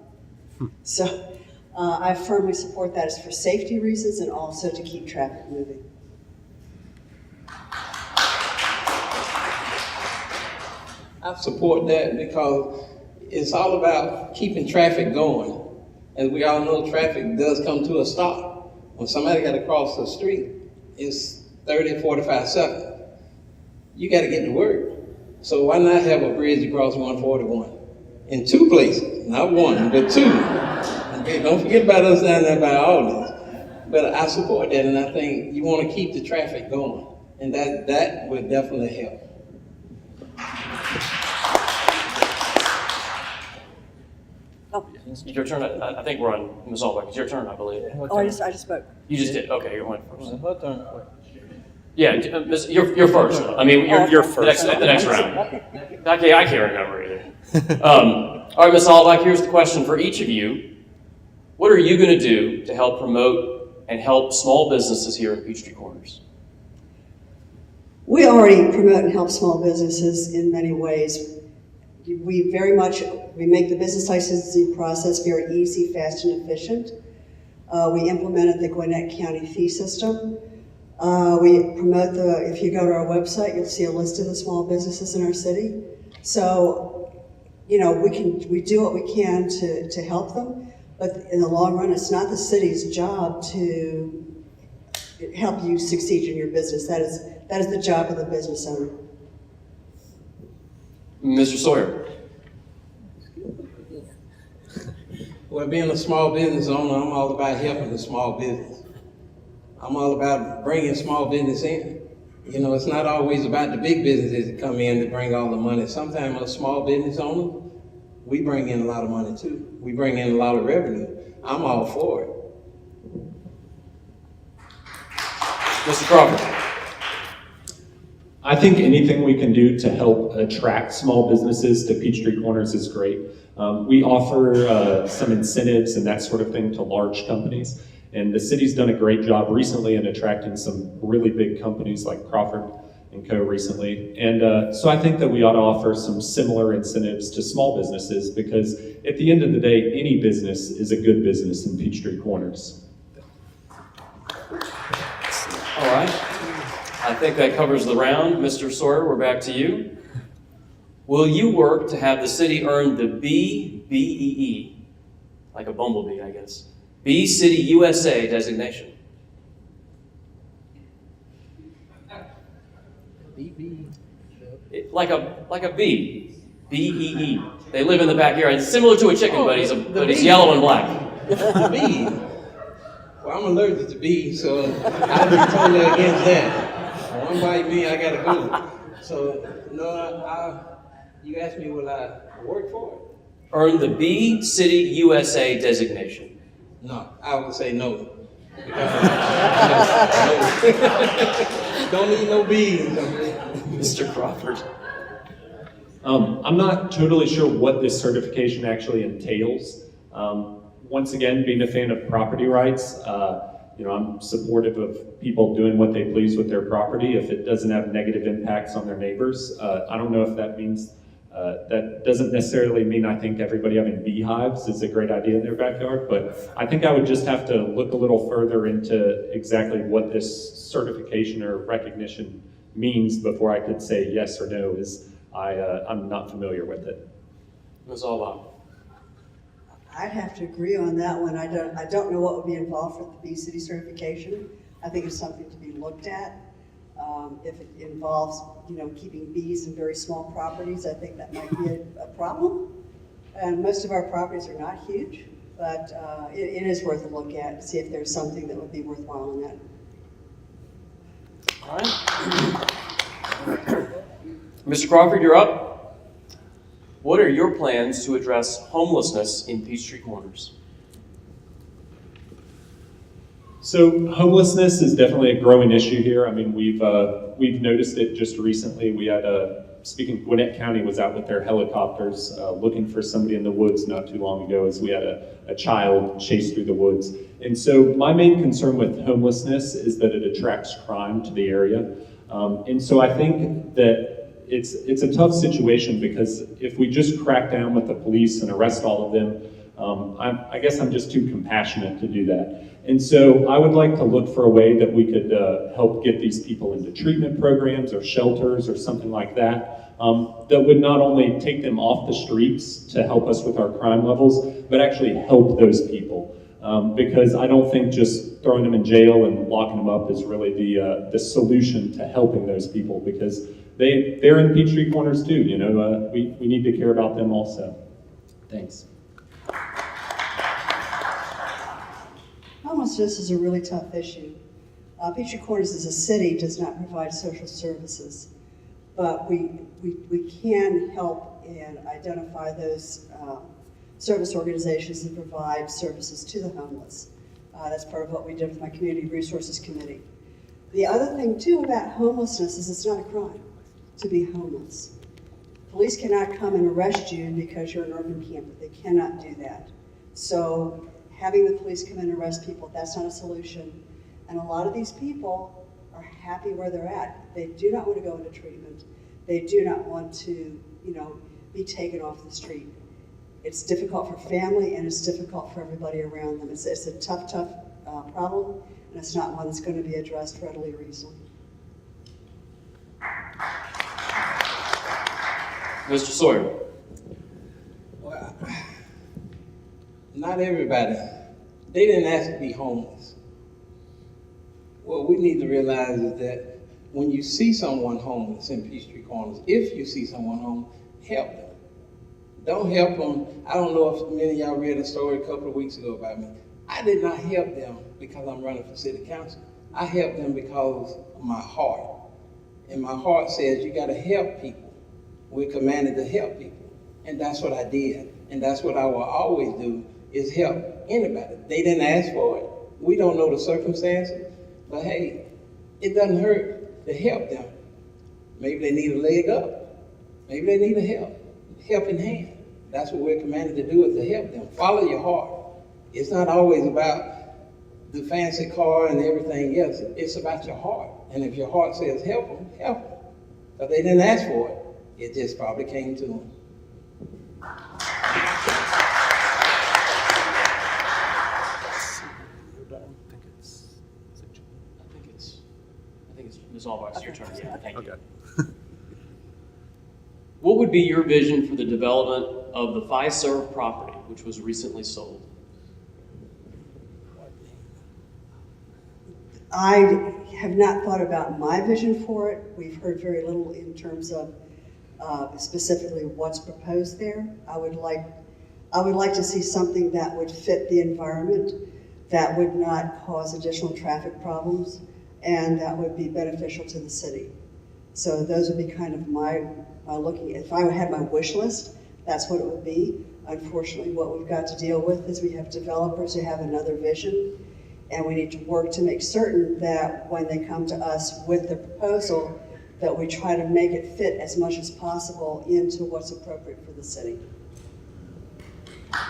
D: So I firmly support that. It's for safety reasons and also to keep traffic moving.
B: I support that because it's all about keeping traffic going. As we all know, traffic does come to a stop. When somebody got to cross the street, it's 30, 45 seconds. You got to get to work. So why not have a bridge across 141? In two places, not one, but two. Okay, don't forget about us down there by Aulbach. But I support that, and I think you want to keep the traffic going. And that would definitely help.
A: It's your turn. I think we're on Ms. Aulbach. It's your turn, I believe.
D: Oh, I just spoke.
A: You just did. Okay, you went first. Yeah, you're first. I mean, you're first. The next round. Okay, I can't remember either. All right, Ms. Aulbach, here's the question for each of you. What are you going to do to help promote and help small businesses here in Peachtree Corners?
D: We already promote and help small businesses in many ways. We make the business licensing process very easy, fast, and efficient. We implemented the Gwinnett County fee system. We promote if you go to our website, you'll see a list of the small businesses in our city. So, we do what we can to help them, but in the long run, it's not the city's job to help you succeed in your business. That is the job of the business owner.
A: Mr. Sawyer.
B: Well, being a small business owner, I'm all about helping the small business. I'm all about bringing small business in. It's not always about the big businesses that come in to bring all the money. Sometimes a small business owner, we bring in a lot of money too. We bring in a lot of revenue. I'm all for it.
A: Mr. Crawford.
C: I think anything we can do to help attract small businesses to Peachtree Corners is great. We offer some incentives and that sort of thing to large companies, and the city's done a great job recently in attracting some really big companies like Crawford and Co. recently. And so I think that we ought to offer some similar incentives to small businesses because at the end of the day, any business is a good business in Peachtree Corners.
A: All right. I think that covers the round. Mr. Sawyer, we're back to you. Will you work to have the city earn the BEE, like a bumblebee, I guess, B City USA designation? Like a bee, BEE. They live in the backyard. It's similar to a chicken, but he's yellow and black.
B: The bee. Well, I'm allergic to bees, so I'll be totally against that. One bite me, I gotta go. So, no, you asked me, will I work for it?
A: Earn the B City USA designation.
B: No, I would say no. No. Don't need no bees.
A: Mr. Crawford.
C: I'm not totally sure what this certification actually entails. Once again, being a fan of property rights, I'm supportive of people doing what they please with their property if it doesn't have negative impacts on their neighbors. I don't know if that means, that doesn't necessarily mean I think everybody having beehives is a great idea in their backyard, but I think I would just have to look a little further into exactly what this certification or recognition means before I could say yes or no, as I'm not familiar with it.
A: Ms. Aulbach.
D: I'd have to agree on that one. I don't know what would be involved for the Bee City certification. I think it's something to be looked at. If it involves, keeping bees in very small properties, I think that might be a problem. And most of our properties are not huge, but it is worth a look at to see if there's something that would be worthwhile in that.
A: All right. Mr. Crawford, you're up. What are your plans to address homelessness in Peachtree Corners?
C: So homelessness is definitely a growing issue here. I mean, we've noticed it just recently. We had Gwinnett County was out with their helicopters looking for somebody in the woods not too long ago, as we had a child chased through the woods. And so my main concern with homelessness is that it attracts crime to the area. And so I think that it's a tough situation, because if we just crack down with the police and arrest all of them, I guess I'm just too compassionate to do that. And so I would like to look for a way that we could help get these people into treatment programs or shelters or something like that, that would not only take them off the streets to help us with our crime levels, but actually help those people. Because I don't think just throwing them in jail and locking them up is really the solution to helping those people, because they're in Peachtree Corners too. You know, we need to care about them also. Thanks.
D: Homelessness is a really tough issue. Peachtree Corners as a city does not provide social services, but we can help and identify those service organizations that provide services to the homeless. That's part of what we did with my Community Resources Committee. The other thing too about homelessness is it's not a crime to be homeless. Police cannot come and arrest you because you're an urban camper. They cannot do that. So having the police come in and arrest people, that's not a solution. And a lot of these people are happy where they're at. They do not want to go into treatment. They do not want to, be taken off the street. It's difficult for family, and it's difficult for everybody around them. It's a tough problem, and it's not one that's going to be addressed readily or easily.
A: Mr. Sawyer.
B: Well, not everybody. They didn't ask to be homeless. What we need to realize is that when you see someone homeless in Peachtree Corners, if you see someone homeless, help them. Don't help them. I don't know if many of y'all read a story a couple of weeks ago about me. I did not help them because I'm running for city council. I helped them because of my heart. And my heart says you got to help people. We're commanded to help people. And that's what I did. And that's what I will always do, is help anybody. They didn't ask for it. We don't know the circumstances. But hey, it doesn't hurt to help them. Maybe they need a leg up. Maybe they need a helping hand. That's what we're commanded to do, is to help them. Follow your heart. It's not always about the fancy car and everything else. It's about your heart. And if your heart says help them, help them. But they didn't ask for it. It just probably came to them.
A: I think it's Ms. Aulbach, it's your turn. Yeah, thank you. What would be your vision for the development of the Fiserv property, which was recently sold?
D: I have not thought about my vision for it. We've heard very little in terms of specifically what's proposed there. I would like to see something that would fit the environment, that would not cause additional traffic problems, and that would be beneficial to the city. So those would be kind of my looking. If I had my wish list, that's what it would be. Unfortunately, what we've got to deal with is we have developers who have another vision, and we need to work to make certain that when they come to us with the proposal, that we try to make it fit as much as possible into what's appropriate for the city.
A: All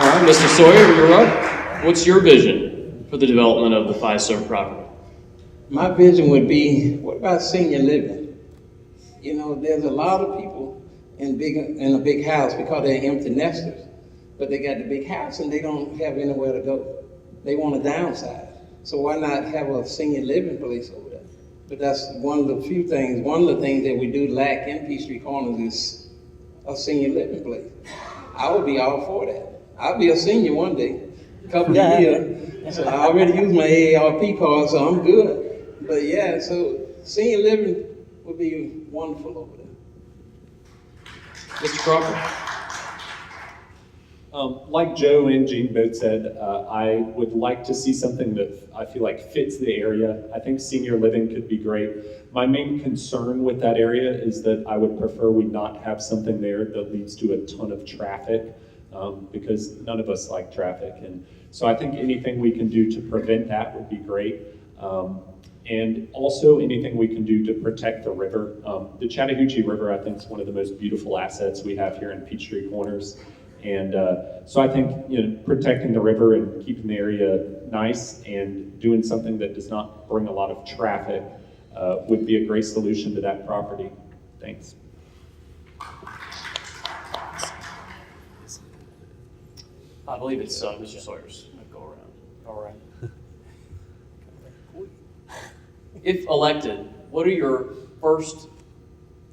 A: right, Mr. Sawyer, you're up. What's your vision for the development of the Fiserv property?
B: My vision would be, what about senior living? There's a lot of people in a big house because they're empty nesters, but they got the big house and they don't have anywhere to go. They want to downsize. So why not have a senior living place over there? But that's one of the few things, one of the things that we do lack in Peachtree Corners is a senior living place. I would be all for that. I'll be a senior one day, a couple of years. So I already used my AARP card, so I'm good. But yeah, so senior living would be wonderful over there.
A: Mr. Crawford?
C: Like Joe and Jeanne both said, I would like to see something that I feel like fits the area. I think senior living could be great. My main concern with that area is that I would prefer we not have something there that leads to a ton of traffic, because none of us like traffic. And So I think anything we can do to prevent that would be great. And also anything we can do to protect the river. The Chattahoochee River, I think, is one of the most beautiful assets we have here in Peachtree Corners. And so I think, protecting the river and keeping the area nice and doing something that does not bring a lot of traffic would be a great solution to that property. Thanks.
A: I believe it's Mr. Sawyer's. Go around. All right. If elected, what are your first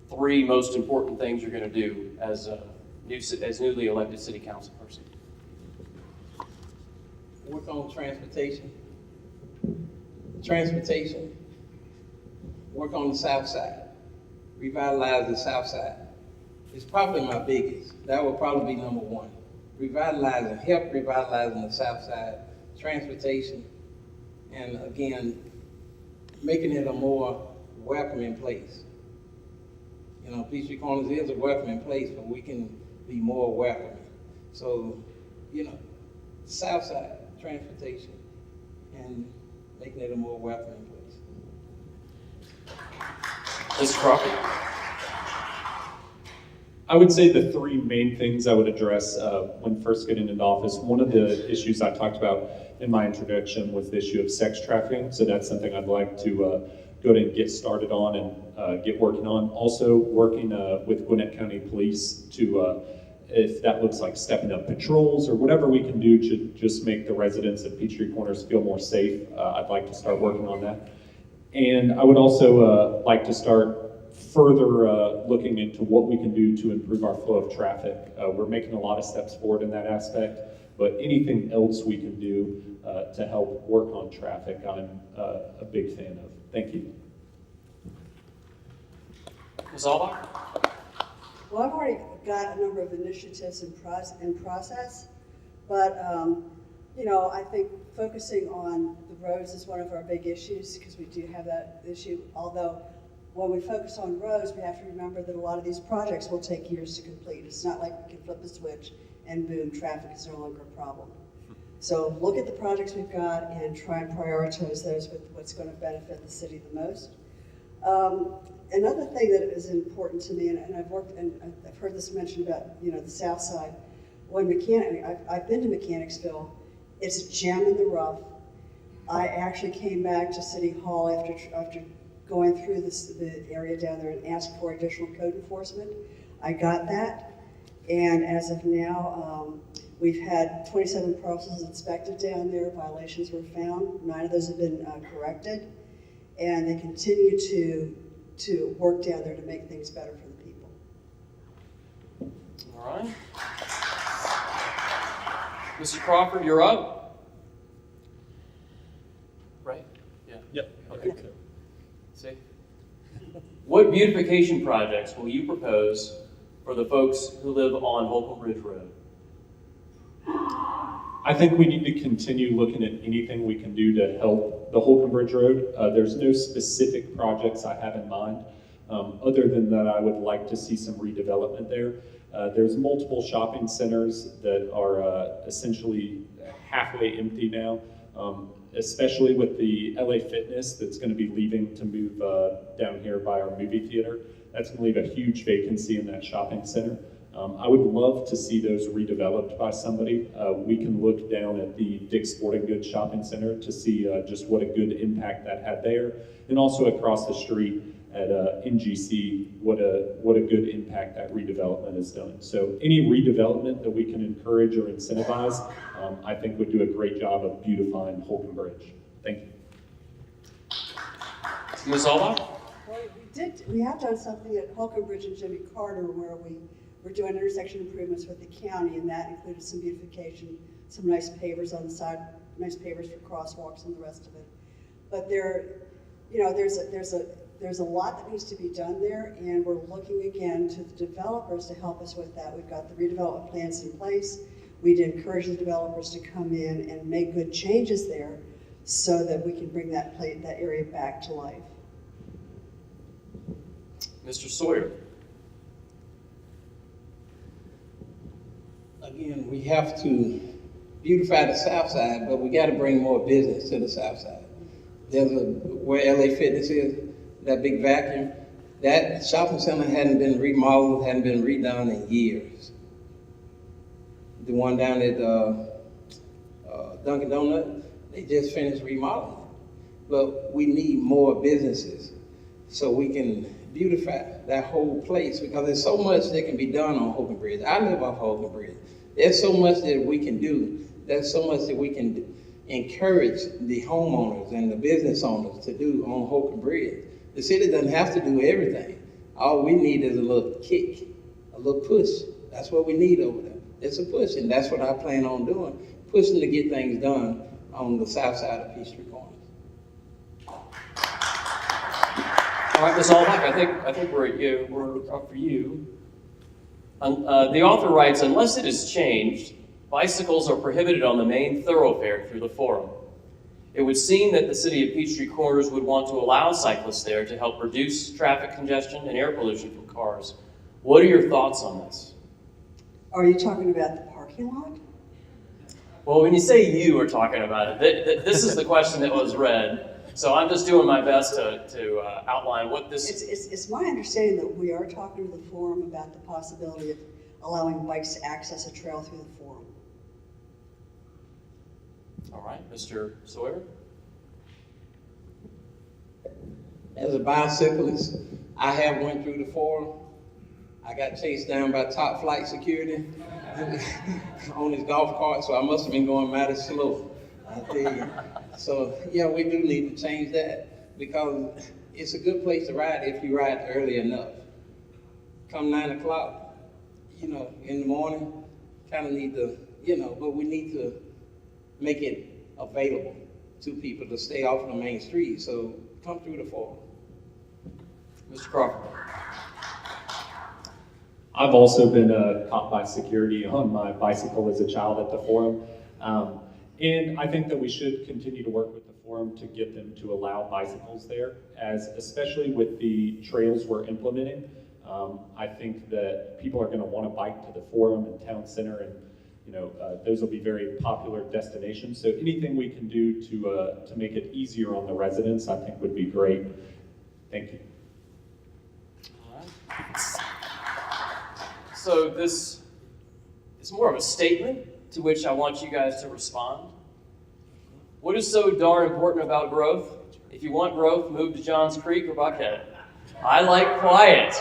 A: 3 most important things you're going to do as newly elected city council person?
B: Work on transportation. Transportation. Work on the south side. Revitalize the south side. It's probably my biggest. That will probably be number 1. Help revitalizing the south side, transportation, and again, making it a more welcoming place. Peachtree Corners is a welcoming place, but we can be more welcoming. So, south side, transportation, and making it a more welcoming place.
A: Mr. Crawford?
C: I would say the 3 main things I would address when first getting into office. One of the issues I talked about in my introduction was the issue of sex trafficking. So that's something I'd like to go ahead and get started on and get working on. Also working with Gwinnett County Police to, if that looks like stepping up patrols or whatever we can do to just make the residents of Peachtree Corners feel more safe, I'd like to start working on that. And I would also like to start further looking into what we can do to improve our flow of traffic. We're making a lot of steps forward in that aspect, but anything else we can do to help work on traffic, I'm a big fan of. Thank you.
A: Ms. Aulbach?
D: Well, I've already got a number of initiatives in process, but I think focusing on the roads is one of our big issues because we do have that issue. Although when we focus on roads, we have to remember that a lot of these projects will take years to complete. It's not like we can flip a switch and boom, traffic is no longer a problem. So look at the projects we've got and try and prioritize those with what's going to benefit the city the most. Another thing that is important to me, and I've heard this mentioned about the south side. When I've been to Mechanicsville, it's a gem in the rough. I actually came back to City Hall after going through the area down there and asked for additional code enforcement. I got that, and as of now, we've had 27 parcels inspected down there. Violations were found. 9 of those have been corrected, and they continue to work down there to make things better for the people.
A: All right. Mr. Crawford, you're up. Right? Yeah.
C: Yep.
A: Okay. See? What beautification projects will you propose for the folks who live on Holcomb Ridge Road?
C: I think we need to continue looking at anything we can do to help the Holcomb Ridge Road. There's no specific projects I have in mind, other than that I would like to see some redevelopment there. There's multiple shopping centers that are essentially halfway empty now, especially with the LA Fitness that's going to be leaving to move down here by our movie theater. That's going to leave a huge vacancy in that shopping center. I would love to see those redeveloped by somebody. We can look down at the Dick's Sporting Goods Shopping Center to see just what a good impact that had there, and also across the street at NGC, what a good impact that redevelopment has done. So any redevelopment that we can encourage or incentivize, I think would do a great job of beautifying Holcomb Bridge. Thank you.
A: Ms. Aulbach?
D: Well, we have done something at Holcomb Bridge and Jimmy Carter where we're doing intersection improvements with the county, and that included some beautification, some nice pavers on the side, nice pavers for crosswalks and the rest of it. But there's a lot that needs to be done there, and we're looking again to the developers to help us with that. We've got the redevelopment plans in place. We'd encourage the developers to come in and make good changes there so that we can bring that area back to life.
A: Mr. Sawyer?
B: Again, we have to beautify the south side, but we got to bring more business to the south side. There's where LA Fitness is, that big vacuum. That shopping center hadn't been remodeled, hadn't been redone in years. The one down at Dunkin' Donuts, they just finished remodeling. But we need more businesses so we can beautify that whole place, because there's so much that can be done on Hogan Bridge. I live off Hogan Bridge. There's so much that we can do. There's so much that we can encourage the homeowners and the business owners to do on Hogan Bridge. The city doesn't have to do everything. All we need is a little kick, a little push. That's what we need over there. It's a push, and that's what I plan on doing, pushing to get things done on the south side of Peachtree Corners.
A: All right, Ms. Aulbach, I think we're up for you. The author writes, unless it is changed, bicycles are prohibited on the main thoroughfare through the Forum. It would seem that the city of Peachtree Corners would want to allow cyclists there to help reduce traffic congestion and air pollution from cars. What are your thoughts on this?
D: Are you talking about the parking lot?
A: Well, when you say you are talking about it, this is the question that was read. So I'm just doing my best to outline what this...
D: It's my understanding that we are talking to the Forum about the possibility of allowing bikes to access a trail through the Forum.
A: All right, Mr. Sawyer?
B: As a bicyclist, I have went through the Forum. I got chased down by top flight security on his golf cart, so I must have been going mighty slow, I tell you. So yeah, we do need to change that, because it's a good place to ride if you ride early enough. Come 9 o'clock, in the morning, kind of need to, but we need to make it available to people to stay off of the main street. So come through the Forum.
A: Mr. Crawford?
C: I've also been caught by security on my bicycle as a child at the Forum. And I think that we should continue to work with the Forum to get them to allow bicycles there, especially with the trails we're implementing. I think that people are going to want to bike to the Forum and Town Center, and those will be very popular destinations. So anything we can do to make it easier on the residents, I think would be great. Thank you.
A: All right. So this is more of a statement to which I want you guys to respond. What is so darn important about growth? If you want growth, move to Johns Creek or Buckhead. I like quiet.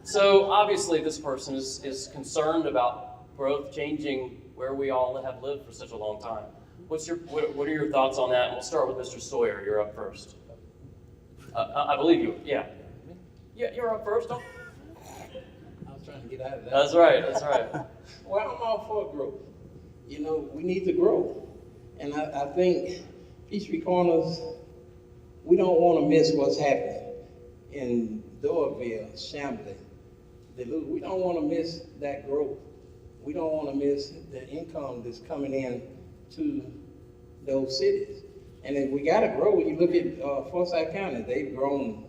A: So obviously this person is concerned about growth changing where we all have lived for such a long time. What are your thoughts on that? And we'll start with Mr. Sawyer. You're up first. I believe you. Yeah. Yeah, you're up first. Don't...
B: I was trying to get out of that.
A: That's right. That's right.
B: Well, I'm all for growth. We need to grow. And I think Peachtree Corners, we don't want to miss what's happening in Doraville, Chambly, Duluth. We don't want to miss that growth. We don't want to miss the income that's coming in to those cities. And if we got to grow, when you look at Forsyth County, they've grown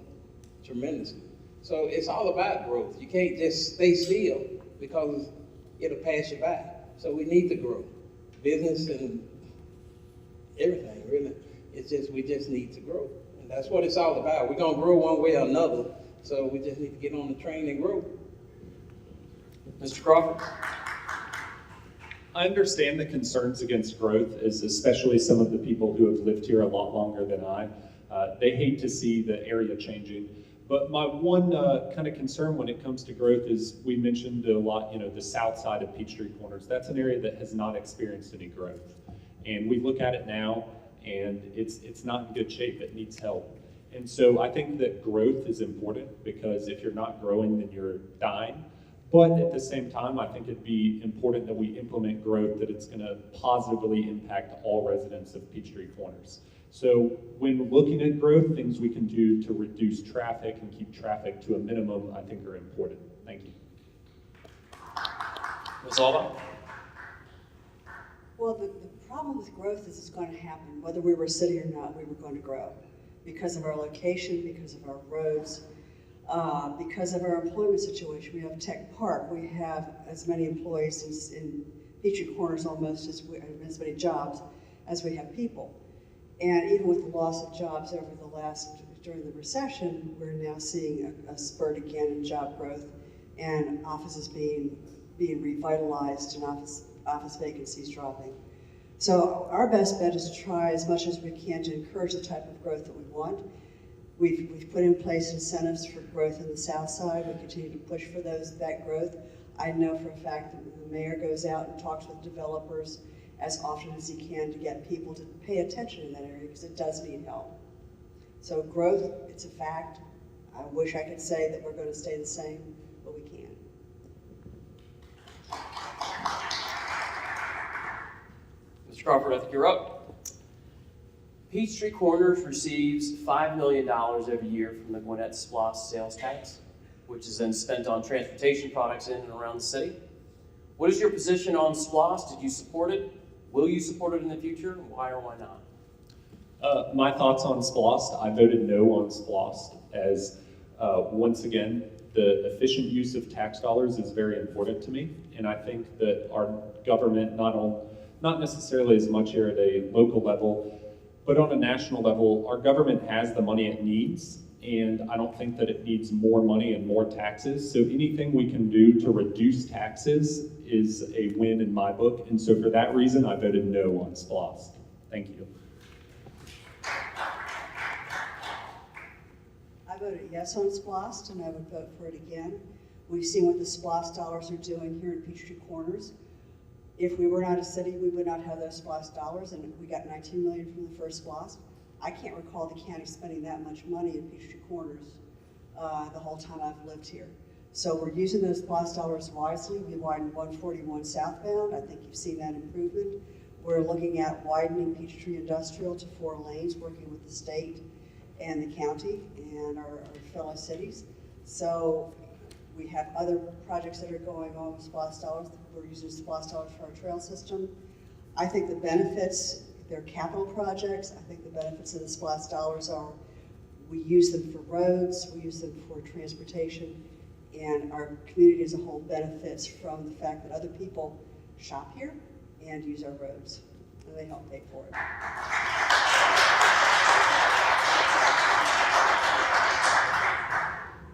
B: tremendously. So it's all about growth. You can't just stay still, because it'll pass you by. So we need to grow. Business and everything, really. We just need to grow. And that's what it's all about. We're going to grow one way or another. So we just need to get on the train and grow.
A: Mr. Crawford?
C: I understand the concerns against growth, especially some of the people who have lived here a lot longer than I. They hate to see the area changing. But my one kind of concern when it comes to growth is, we mentioned a lot, the south side of Peachtree Corners. That's an area that has not experienced any growth. And we look at it now, and it's not in good shape. It needs help. And so I think that growth is important, because if you're not growing, then you're dying. But at the same time, I think it'd be important that we implement growth that it's going to positively impact all residents of Peachtree Corners. So when looking at growth, things we can do to reduce traffic and keep traffic to a minimum, I think are important. Thank you.
A: Ms. Aulbach?
D: Well, the problem with growth is it's going to happen. Whether we were a city or not, we were going to grow. Because of our location, because of our roads, because of our employment situation. We have Tech Park. We have as many employees in Peachtree Corners almost as many jobs as we have people. And even with the loss of jobs during the recession, we're now seeing a spurt again in job growth and offices being revitalized and office vacancies dropping. So our best bet is to try as much as we can to encourage the type of growth that we want. We've put in place incentives for growth in the south side. We continue to push for that growth. I know for a fact that the mayor goes out and talks with developers as often as he can to get people to pay attention in that area because it does need help. So growth, it's a fact. I wish I could say that we're going to stay the same, but we can't.
A: Mr. Crawford, I think you're up. Peachtree Corners receives $5 million every year from the Gwinnett Splosh sales tax, which is then spent on transportation products in and around the city. What is your position on Splosh? Did you support it? Will you support it in the future? Why or why not?
C: My thoughts on Splost, I voted no on Splost as, once again, the efficient use of tax dollars is very important to me. And I think that our government, not necessarily as much here at a local level, but on a national level, our government has the money it needs. And I don't think that it needs more money and more taxes. So anything we can do to reduce taxes is a win in my book. And so for that reason, I voted no on Splost. Thank you.
D: I voted yes on Splosh, and I would vote for it again. We've seen what the Splosh dollars are doing here in Peachtree Corners. If we were not a city, we would not have those Splosh dollars, and we got $19 million from the first Splosh. I can't recall the county spending that much money in Peachtree Corners the whole time I've lived here. So we're using those Splosh dollars wisely. We widened 141 southbound. I think you've seen that improvement. We're looking at widening Peachtree Industrial to 4 lanes, working with the state and the county and our fellow cities. So we have other projects that are going on with Splosh dollars. We're using Splosh dollars for our trail system. I think the benefits, they're capital projects. I think the benefits of the Splosh dollars are we use them for roads, we use them for transportation, and our community as a whole benefits from the fact that other people shop here and use our roads, and they help pay for it.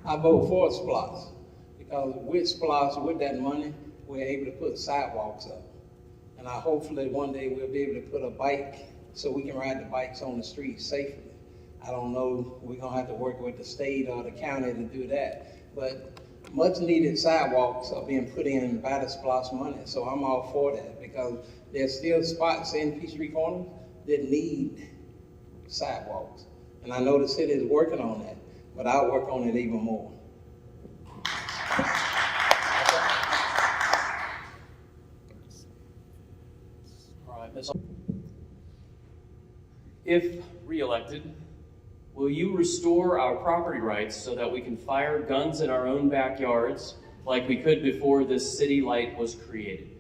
B: I vote for Splosh because with Splosh, with that money, we're able to put sidewalks up. And hopefully one day we'll be able to put a bike so we can ride the bikes on the street safely. I don't know, we're gonna have to work with the state or the county to do that. But much needed sidewalks are being put in by the Splosh money. So I'm all for that because there's still spots in Peachtree Corners that need sidewalks. And I know the city is working on that, but I'll work on it even more.
A: All right, Ms. If re-elected, will you restore our property rights so that we can fire guns in our own backyards like we could before this city light was created?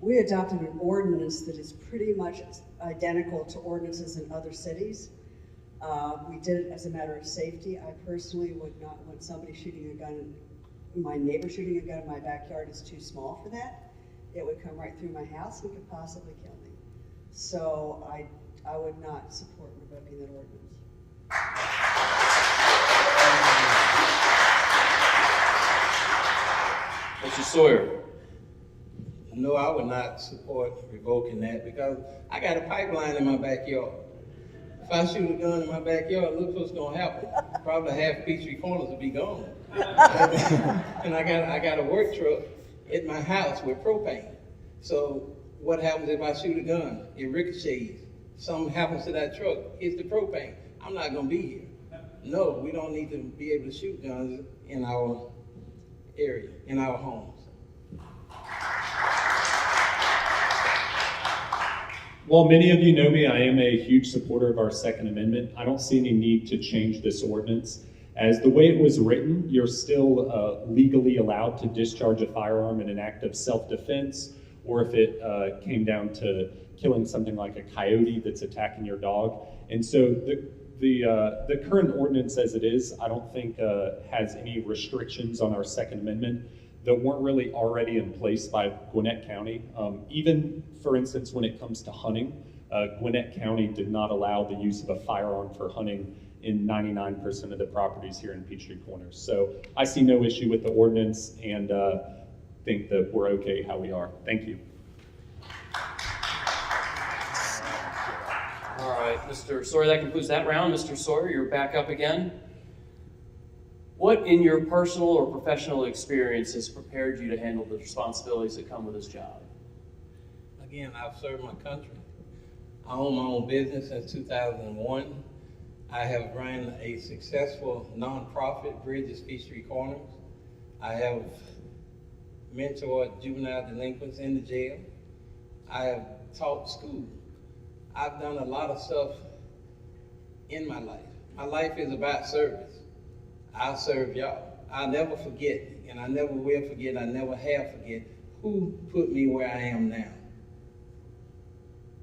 D: We adopted an ordinance that is pretty much identical to ordinances in other cities. We did it as a matter of safety. I personally would not want somebody shooting a gun, my neighbor shooting a gun in my backyard is too small for that. It would come right through my house and could possibly kill me. So I would not support revoking that ordinance.
A: Mr. Sawyer.
B: No, I would not support revoking that because I got a pipeline in my backyard. If I shoot a gun in my backyard, look what's gonna happen. Probably half Peachtree Corners will be gone. And I got a work truck at my house with propane. So what happens if I shoot a gun? It ricochets. Something happens to that truck, hits the propane. I'm not gonna be here. No, we don't need to be able to shoot guns in our area, in our homes.
C: While many of you know me, I am a huge supporter of our Second Amendment. I don't see any need to change this ordinance. As the way it was written, you're still legally allowed to discharge a firearm in an act of self-defense, or if it came down to killing something like a coyote that's attacking your dog. And so the current ordinance as it is, I don't think has any restrictions on our Second Amendment. that weren't really already in place by Gwinnett County. Even, for instance, when it comes to hunting, Gwinnett County did not allow the use of a firearm for hunting in 99% of the properties here in Peachtree Corners. So I see no issue with the ordinance and think that we're okay how we are. Thank you.
A: All right, Mr. Sawyer, that concludes that round. Mr. Sawyer, you're back up again. What in your personal or professional experience has prepared you to handle the responsibilities that come with this job?
B: Again, I've served my country. I own my own business since 2001. I have run a successful nonprofit, Bridges Peachtree Corners. I have mentored juvenile delinquents in the jail. I have taught school. I've done a lot of stuff in my life. My life is about service. I serve y'all. I'll never forget, and I never will forget, I never have forget who put me where I am now.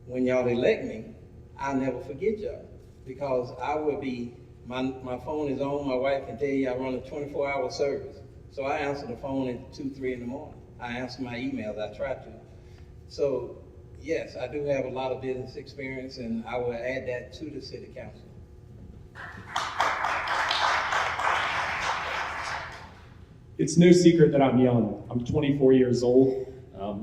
B: When y'all elect me, I'll never forget y'all, because I will be, my phone is on, my wife can tell you I run a 24-hour service. So I answer the phone at 2, 3 in the morning. I answer my emails, I try to. So yes, I do have a lot of business experience, and I will add that to the city council.
C: It's no secret that I'm young. I'm 24 years old,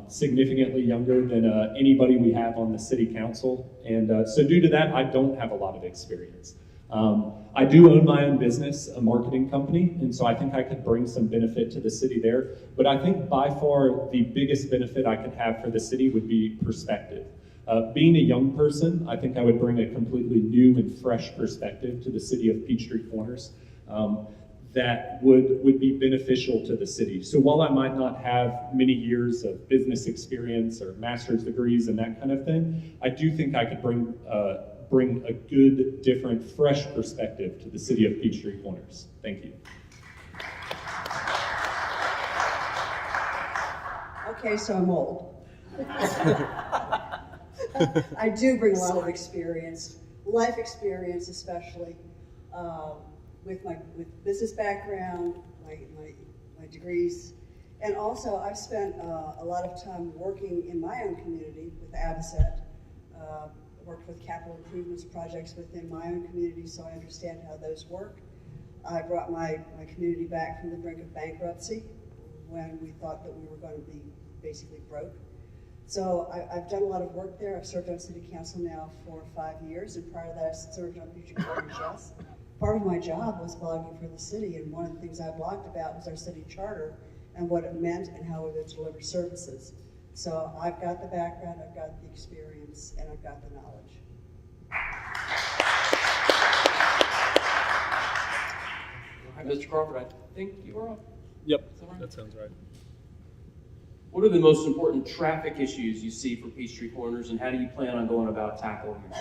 C: significantly younger than anybody we have on the city council. And so due to that, I don't have a lot of experience. I do own my own business, a marketing company, and so I think I could bring some benefit to the city there. But I think by far the biggest benefit I could have for the city would be perspective. Being a young person, I think I would bring a completely new and fresh perspective to the city of Peachtree Corners that would be beneficial to the city. So while I might not have many years of business experience or master's degrees and that kind of thing, I do think I could bring a good, different, fresh perspective to the city of Peachtree Corners. Thank you.
D: Okay, so I'm old. I do bring a lot of experience, life experience especially, with business background, my degrees, and also I've spent a lot of time working in my own community with Avocet. Worked with capital improvements projects within my own community, so I understand how those work. I brought my community back from the brink of bankruptcy when we thought that we were going to be basically broke. So I've done a lot of work there. I've served on city council now for 5 years, and prior to that I served on Peachtree Corners. Yes. Part of my job was blogging for the city, and one of the things I blogged about was our city charter and what it meant and how we would deliver services. So I've got the background, I've got the experience, and I've got the knowledge.
A: All right, Mr. Crawford, I think you are up.
E: Yep,
A: Right?
E: that sounds right.
A: What are the most important traffic issues you see for Peachtree Corners, and how do you plan on going about tackling them?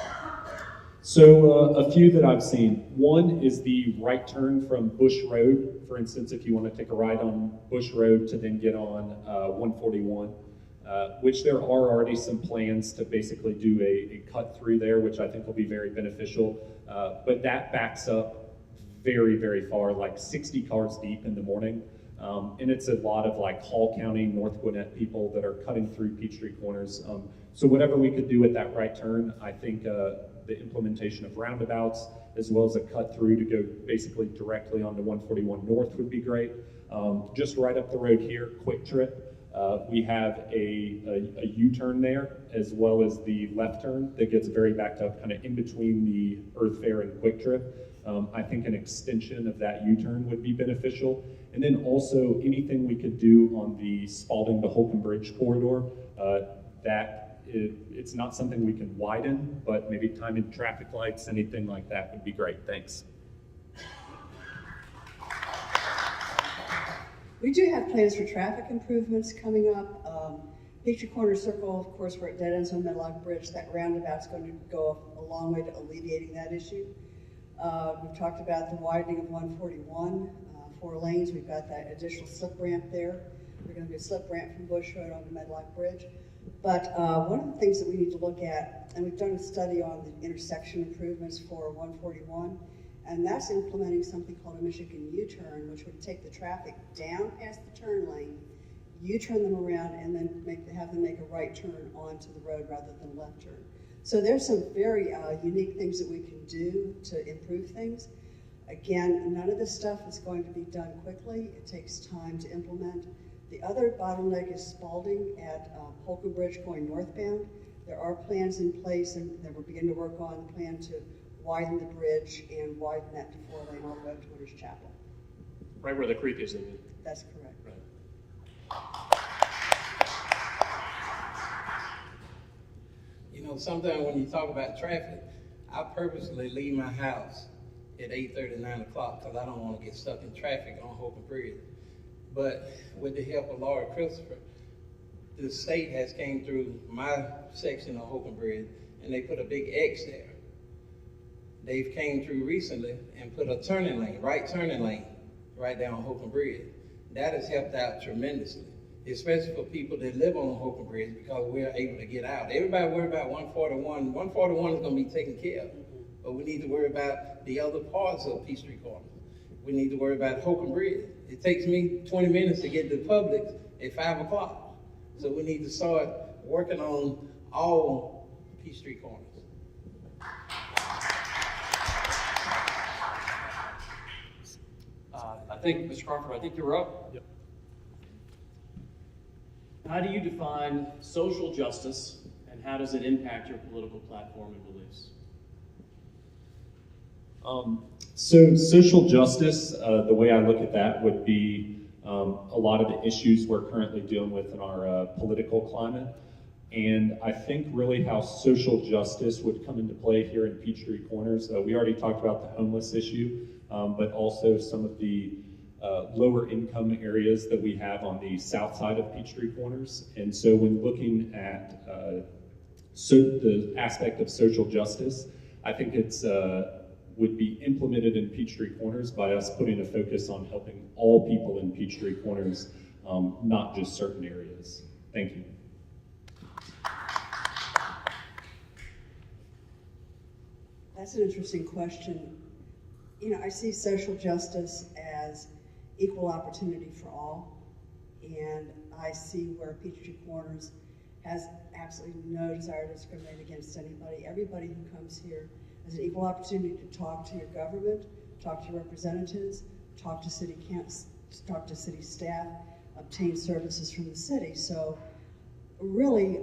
C: So a few that I've seen. One is the right turn from Bush Road. For instance, if you want to take a ride on Bush Road to then get on 141. Which there are already some plans to basically do a cut through there, which I think will be very beneficial. But that backs up very, very far, like 60 cars deep in the morning. And it's a lot of like Hall County, North Gwinnett people that are cutting through Peachtree Corners. So whatever we could do with that right turn, I think the implementation of roundabouts, as well as a cut through to go basically directly onto 141 North would be great. Just right up the road here, Quick Trip. We have a U-turn there, as well as the left turn that gets very backed up kind of in between the Earth Fair and Quick Trip. I think an extension of that U-turn would be beneficial. And then also anything we could do on the Spalding to Holcomb Bridge corridor, it's not something we can widen, but maybe timing traffic lights, anything like that would be great. Thanks.
D: We do have plans for traffic improvements coming up. Peachtree Corners Circle, of course, we're at dead ends on Medlock Bridge. That roundabout's going to go a long way to alleviating that issue. We've talked about the widening of 141, 4 lanes. We've got that additional slip ramp there. We're going to do a slip ramp from Bush Road onto Medlock Bridge. But one of the things that we need to look at, and we've done a study on the intersection improvements for 141, and that's implementing something called a Michigan U-turn, which would take the traffic down past the turn lane you turn them around and then have them make a right turn onto the road rather than left turn. So there's some very unique things that we can do to improve things. Again, none of this stuff is going to be done quickly. It takes time to implement. The other bottleneck is Spalding at Holcomb Bridge going northbound. There are plans in place and that we're beginning to work on a plan to widen the bridge and widen that to 4-lane all the way up to Winners Chapel.
A: Right where the creek is in it.
D: That's correct.
A: Right.
B: You know, sometimes when you talk about traffic, I purposely leave my house at 8:30, 9 o'clock because I don't want to get stuck in traffic on Holcomb Bridge. But with the help of Laura Christopher, the state has came through my section of Holcomb Bridge and they put a big X there. They've came through recently and put a turning lane, right turning lane, right down Holcomb Bridge. That has helped out tremendously, especially for people that live on Holcomb Bridge because we're able to get out. Everybody worry about 141. 141 is going to be taken care of, but we need to worry about the other parts of Peachtree Corner. We need to worry about Holcomb Bridge. It takes me 20 minutes to get to Publix at 5 o'clock. So we need to start working on all Peachtree Corners.
A: I think, Mr. Crawford, I think you're up.
C: Yep.
A: How do you define social justice, and how does it impact your political platform and beliefs?
C: So social justice, the way I look at that would be a lot of the issues we're currently dealing with in our political climate. And I think really how social justice would come into play here in Peachtree Corners. We already talked about the homeless issue, but also some of the lower income areas that we have on the south side of Peachtree Corners. And so when looking at the aspect of social justice, I think it's would be implemented in Peachtree Corners by us putting a focus on helping all people in Peachtree Corners, not just certain areas. Thank you.
D: That's an interesting question. You know, I see social justice as equal opportunity for all, and I see where Peachtree Corners has absolutely no desire to discriminate against anybody. Everybody who comes here has an equal opportunity to talk to your government, talk to your representatives, talk to city council, talk to city staff, obtain services from the city. So really,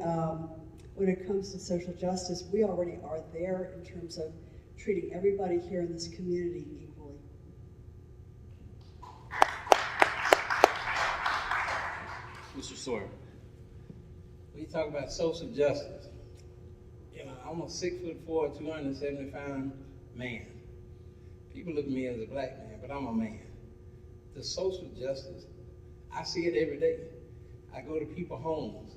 D: when it comes to social justice, we already are there in terms of treating everybody here in this community equally.
A: Mr. Sawyer.
B: When you talk about social justice, you know, I'm a 6'4", 275 man. People look at me as a black man, but I'm a man. The social justice, I see it every day. I go to people's homes,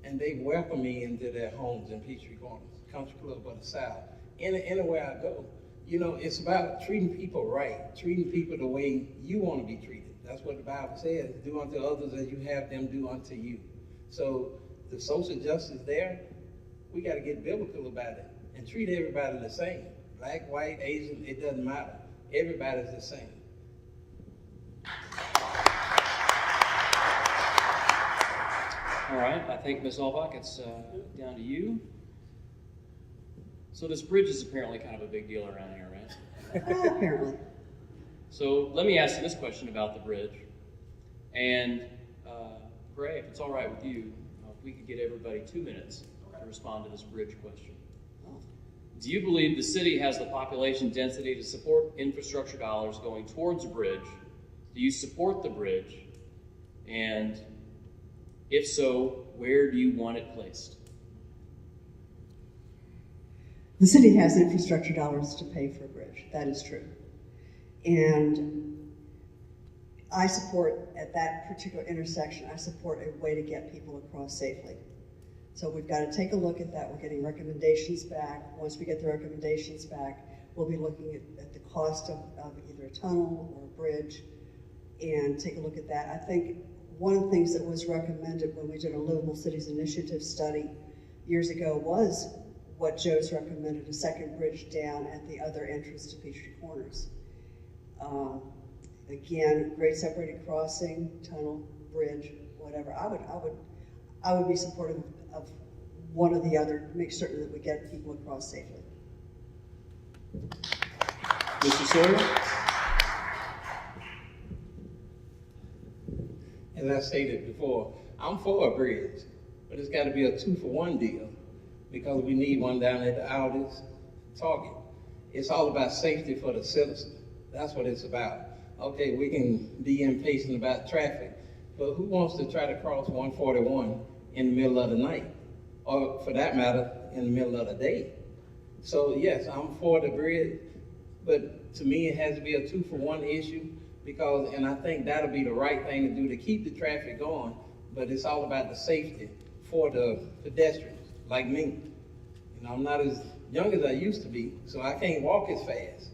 B: and they welcome me into their homes in Peachtree Corners, Country Club of the South. Anywhere I go, you know, it's about treating people right, treating people the way you want to be treated. That's what the Bible says, do unto others as you have them do unto you. So the social justice there, we got to get biblical about it and treat everybody the same. Black, white, Asian, it doesn't matter. Everybody's the same.
A: All right, I think, Ms. Aulbach, it's down to you. So this bridge is apparently kind of a big deal around here, right?
D: Apparently.
A: So let me ask you this question about the bridge. And Gray, if it's all right with you, if we could get everybody 2 minutes to respond to this bridge question. Do you believe the city has the population density to support infrastructure dollars going towards a bridge? Do you support the bridge? And if so, where do you want it placed?
D: The city has infrastructure dollars to pay for a bridge. That is true. And I support, at that particular intersection, I support a way to get people across safely. So we've got to take a look at that. We're getting recommendations back. Once we get the recommendations back, we'll be looking at the cost of either a tunnel or a bridge and take a look at that. I think one of the things that was recommended when we did a Livable Cities Initiative study years ago was what Joe's recommended, a second bridge down at the other entrance to Peachtree Corners. Again, grade separated crossing, tunnel, bridge, whatever, I would be supportive of one or the other to make certain that we get people across safely.
A: Mr. Sawyer?
B: As I stated before, I'm for a bridge, but it's got to be a 2-for-1 deal because we need one down at the Aldi's Target. It's all about safety for the citizen. That's what it's about. Okay, we can be impatient about traffic, but who wants to try to cross 141 in the middle of the night? Or for that matter, in the middle of the day? So yes, I'm for the bridge, but to me it has to be a 2-for-1 issue because, and I think that'll be the right thing to do to keep the traffic going, but it's all about the safety for the pedestrians, like me. You know, I'm not as young as I used to be, so I can't walk as fast.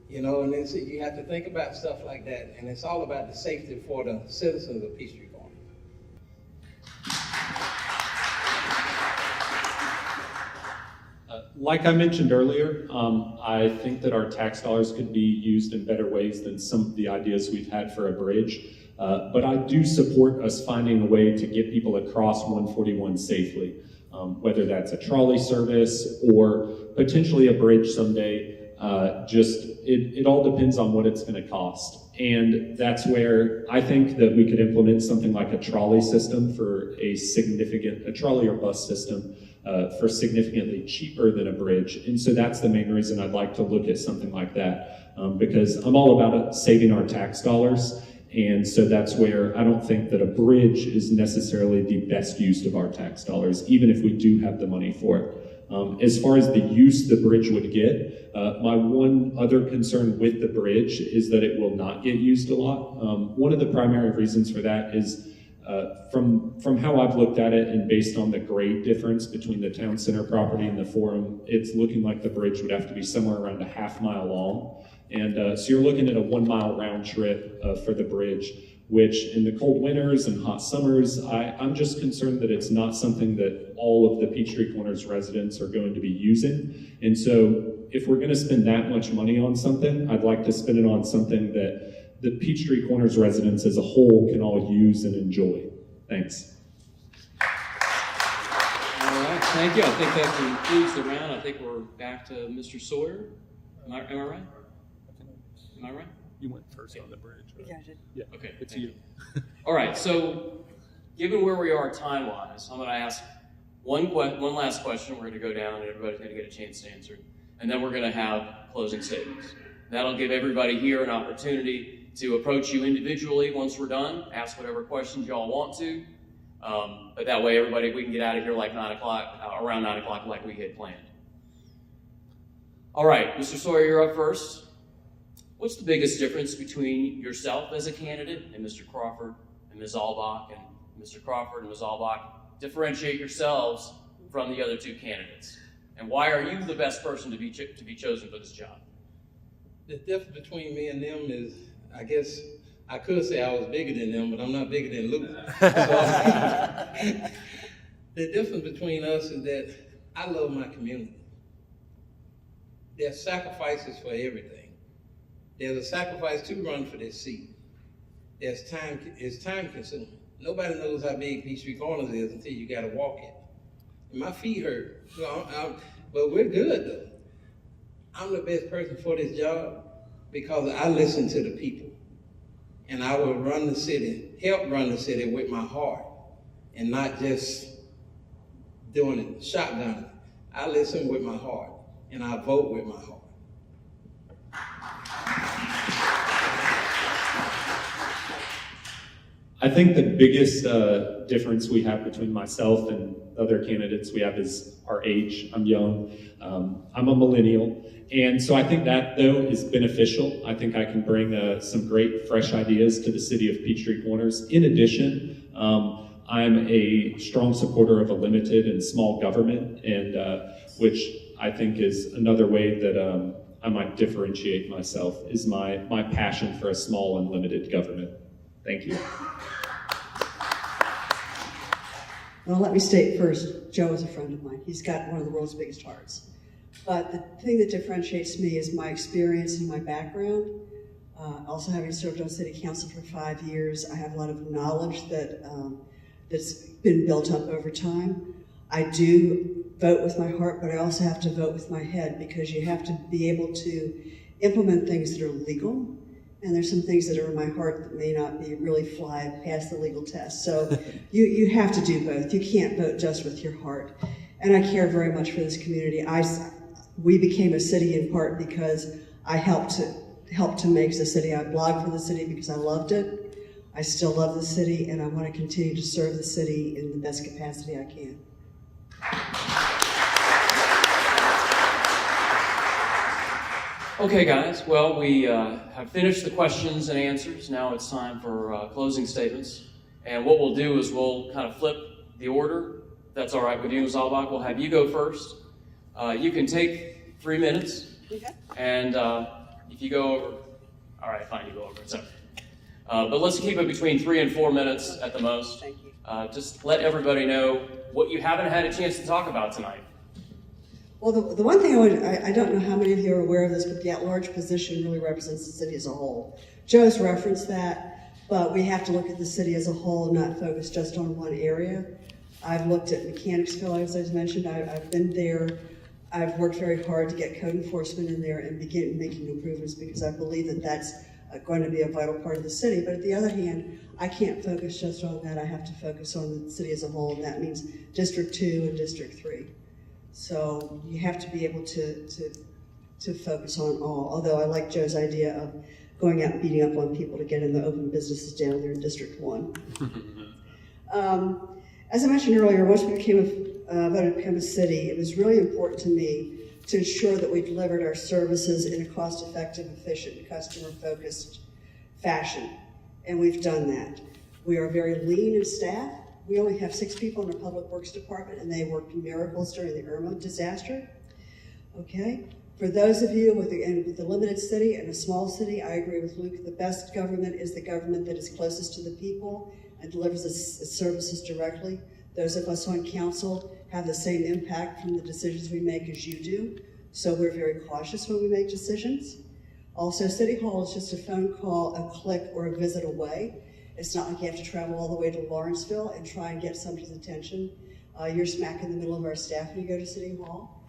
B: You know, and then so you have to think about stuff like that, and it's all about the safety for the citizens of Peachtree Corners.
C: Like I mentioned earlier, I think that our tax dollars could be used in better ways than some of the ideas we've had for a bridge. But I do support us finding a way to get people across 141 safely, whether that's a trolley service or potentially a bridge someday. It all depends on what it's going to cost. And that's where I think that we could implement something like a trolley system for a trolley or bus system for significantly cheaper than a bridge. And so that's the main reason I'd like to look at something like that, because I'm all about saving our tax dollars. And so that's where I don't think that a bridge is necessarily the best use of our tax dollars, even if we do have the money for it. As far as the use the bridge would get, my one other concern with the bridge is that it will not get used a lot. One of the primary reasons for that is from how I've looked at it and based on the grade difference between the town center property and the forum, it's looking like the bridge would have to be somewhere around a half-mile long. And so you're looking at a 1-mile round trip for the bridge, which in the cold winters and hot summers, I'm just concerned that it's not something that all of the Peachtree Corners residents are going to be using. And so if we're gonna spend that much money on something, I'd like to spend it on something that the Peachtree Corners residents as a whole can all use and enjoy. Thanks.
A: All right, thank you. I think that concludes the round. I think we're back to Mr. Sawyer. Am I right? Am I right?
C: You went first on the bridge. Right?
D: Yeah, I did.
C: Yeah,
A: Okay,
C: it's
A: thank
C: you.
A: All right, so given where we are time-wise, I'm going to ask one last question. We're going to go down and everybody's going to get a chance to answer. And then we're going to have closing statements. That'll give everybody here an opportunity to approach you individually once we're done, ask whatever questions y'all want to. But that way, we can get out of here like 9 o'clock, around 9 o'clock like we had planned. All right, Mr. Sawyer, you're up first. What's the biggest difference between yourself as a candidate and Mr. Crawford and Ms. Aulbach and Mr. Crawford and Ms. Aulbach? Differentiate yourselves from the other two candidates. And why are you the best person to be chosen for this job?
B: The difference between me and them is, I guess, I could say I was bigger than them, but I'm not bigger than Luke. The difference between us is that I love my community. There's sacrifices for everything. There's a sacrifice to run for this seat. It's time consuming. Nobody knows how big Peachtree Corners is until you got to walk it. And my feet hurt, but we're good though. I'm the best person for this job because I listen to the people. And I will run the city, help run the city with my heart and not just doing it shotgun. I listen with my heart and I vote with my heart.
C: I think the biggest difference we have between myself and other candidates we have is our age. I'm young. I'm a millennial. And so I think that, though, is beneficial. I think I can bring some great, fresh ideas to the city of Peachtree Corners. In addition, I'm a strong supporter of a limited and small government, and which I think is another way that I might differentiate myself, is my passion for a small and limited government. Thank you.
D: Well, let me state first, Joe is a friend of mine. He's got one of the world's biggest hearts. But the thing that differentiates me is my experience and my background. Also having served on city council for 5 years, I have a lot of knowledge that that's been built up over time. I do vote with my heart, but I also have to vote with my head, because you have to be able to implement things that are legal, and there's some things that are in my heart that may not be really fly past the legal test. So you have to do both. You can't vote just with your heart. And I care very much for this community. We became a city in part because I helped to make the city. I blogged for the city because I loved it. I still love the city, and I want to continue to serve the city in the best capacity I can.
A: Okay, guys. Well, we have finished the questions and answers. Now it's time for closing statements. And what we'll do is we'll kind of flip the order. If that's all right with you, Ms. Aulbach. We'll have you go first. You can take 3 minutes.
D: Okay.
A: And if you go over, all right, fine, you go over. It's okay. But let's keep it between 3 and 4 minutes at the most.
D: Thank you.
A: Just let everybody know what you haven't had a chance to talk about tonight.
D: Well, the one thing I don't know how many of you are aware of this, but the at-large position really represents the city as a whole. Joe's referenced that, but we have to look at the city as a whole and not focus just on one area. I've looked at Mechanicsville, as I mentioned. I've been there. I've worked very hard to get code enforcement in there and begin making improvements, because I believe that that's going to be a vital part of the city. But at the other hand, I can't focus just on that. I have to focus on the city as a whole, and that means District 2 and District 3. So you have to be able to focus on all. Although I like Joe's idea of going out and beating up on people to get in the open businesses down there in District 1. As I mentioned earlier, once we voted to become a city, it was really important to me to ensure that we delivered our services in a cost-effective, efficient, customer-focused fashion. And we've done that. We are very lean in staff. We only have 6 people in our Public Works Department, and they worked miracles during the Irma disaster. Okay? For those of you with a limited city and a small city, I agree with Luke. The best government is the government that is closest to the people and delivers its services directly. Those of us on council have the same impact from the decisions we make as you do, so we're very cautious when we make decisions. Also, City Hall is just a phone call, a click, or a visit away. It's not like you have to travel all the way to Lawrenceville and try and get somebody's attention. You're smack in the middle of our staff when you go to City Hall.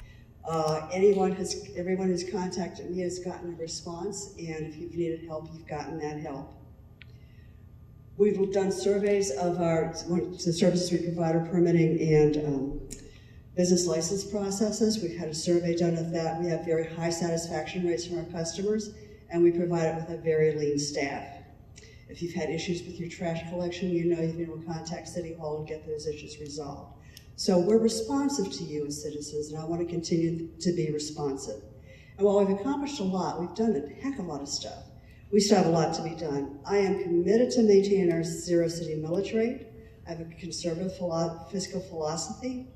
D: Everyone who's contacted me has gotten a response, and if you've needed help, you've gotten that help. We've done surveys of the services we provide, our permitting and business license processes. We've had a survey done of that. We have very high satisfaction rates from our customers, and we provide it with a very lean staff. If you've had issues with your trash collection, you know you've been able to contact City Hall and get those issues resolved. So we're responsive to you as citizens, and I want to continue to be responsive. And while we've accomplished a lot, we've done a heck of a lot of stuff. We still have a lot to be done. I am committed to maintaining our zero city millage rate. I have a conservative fiscal philosophy.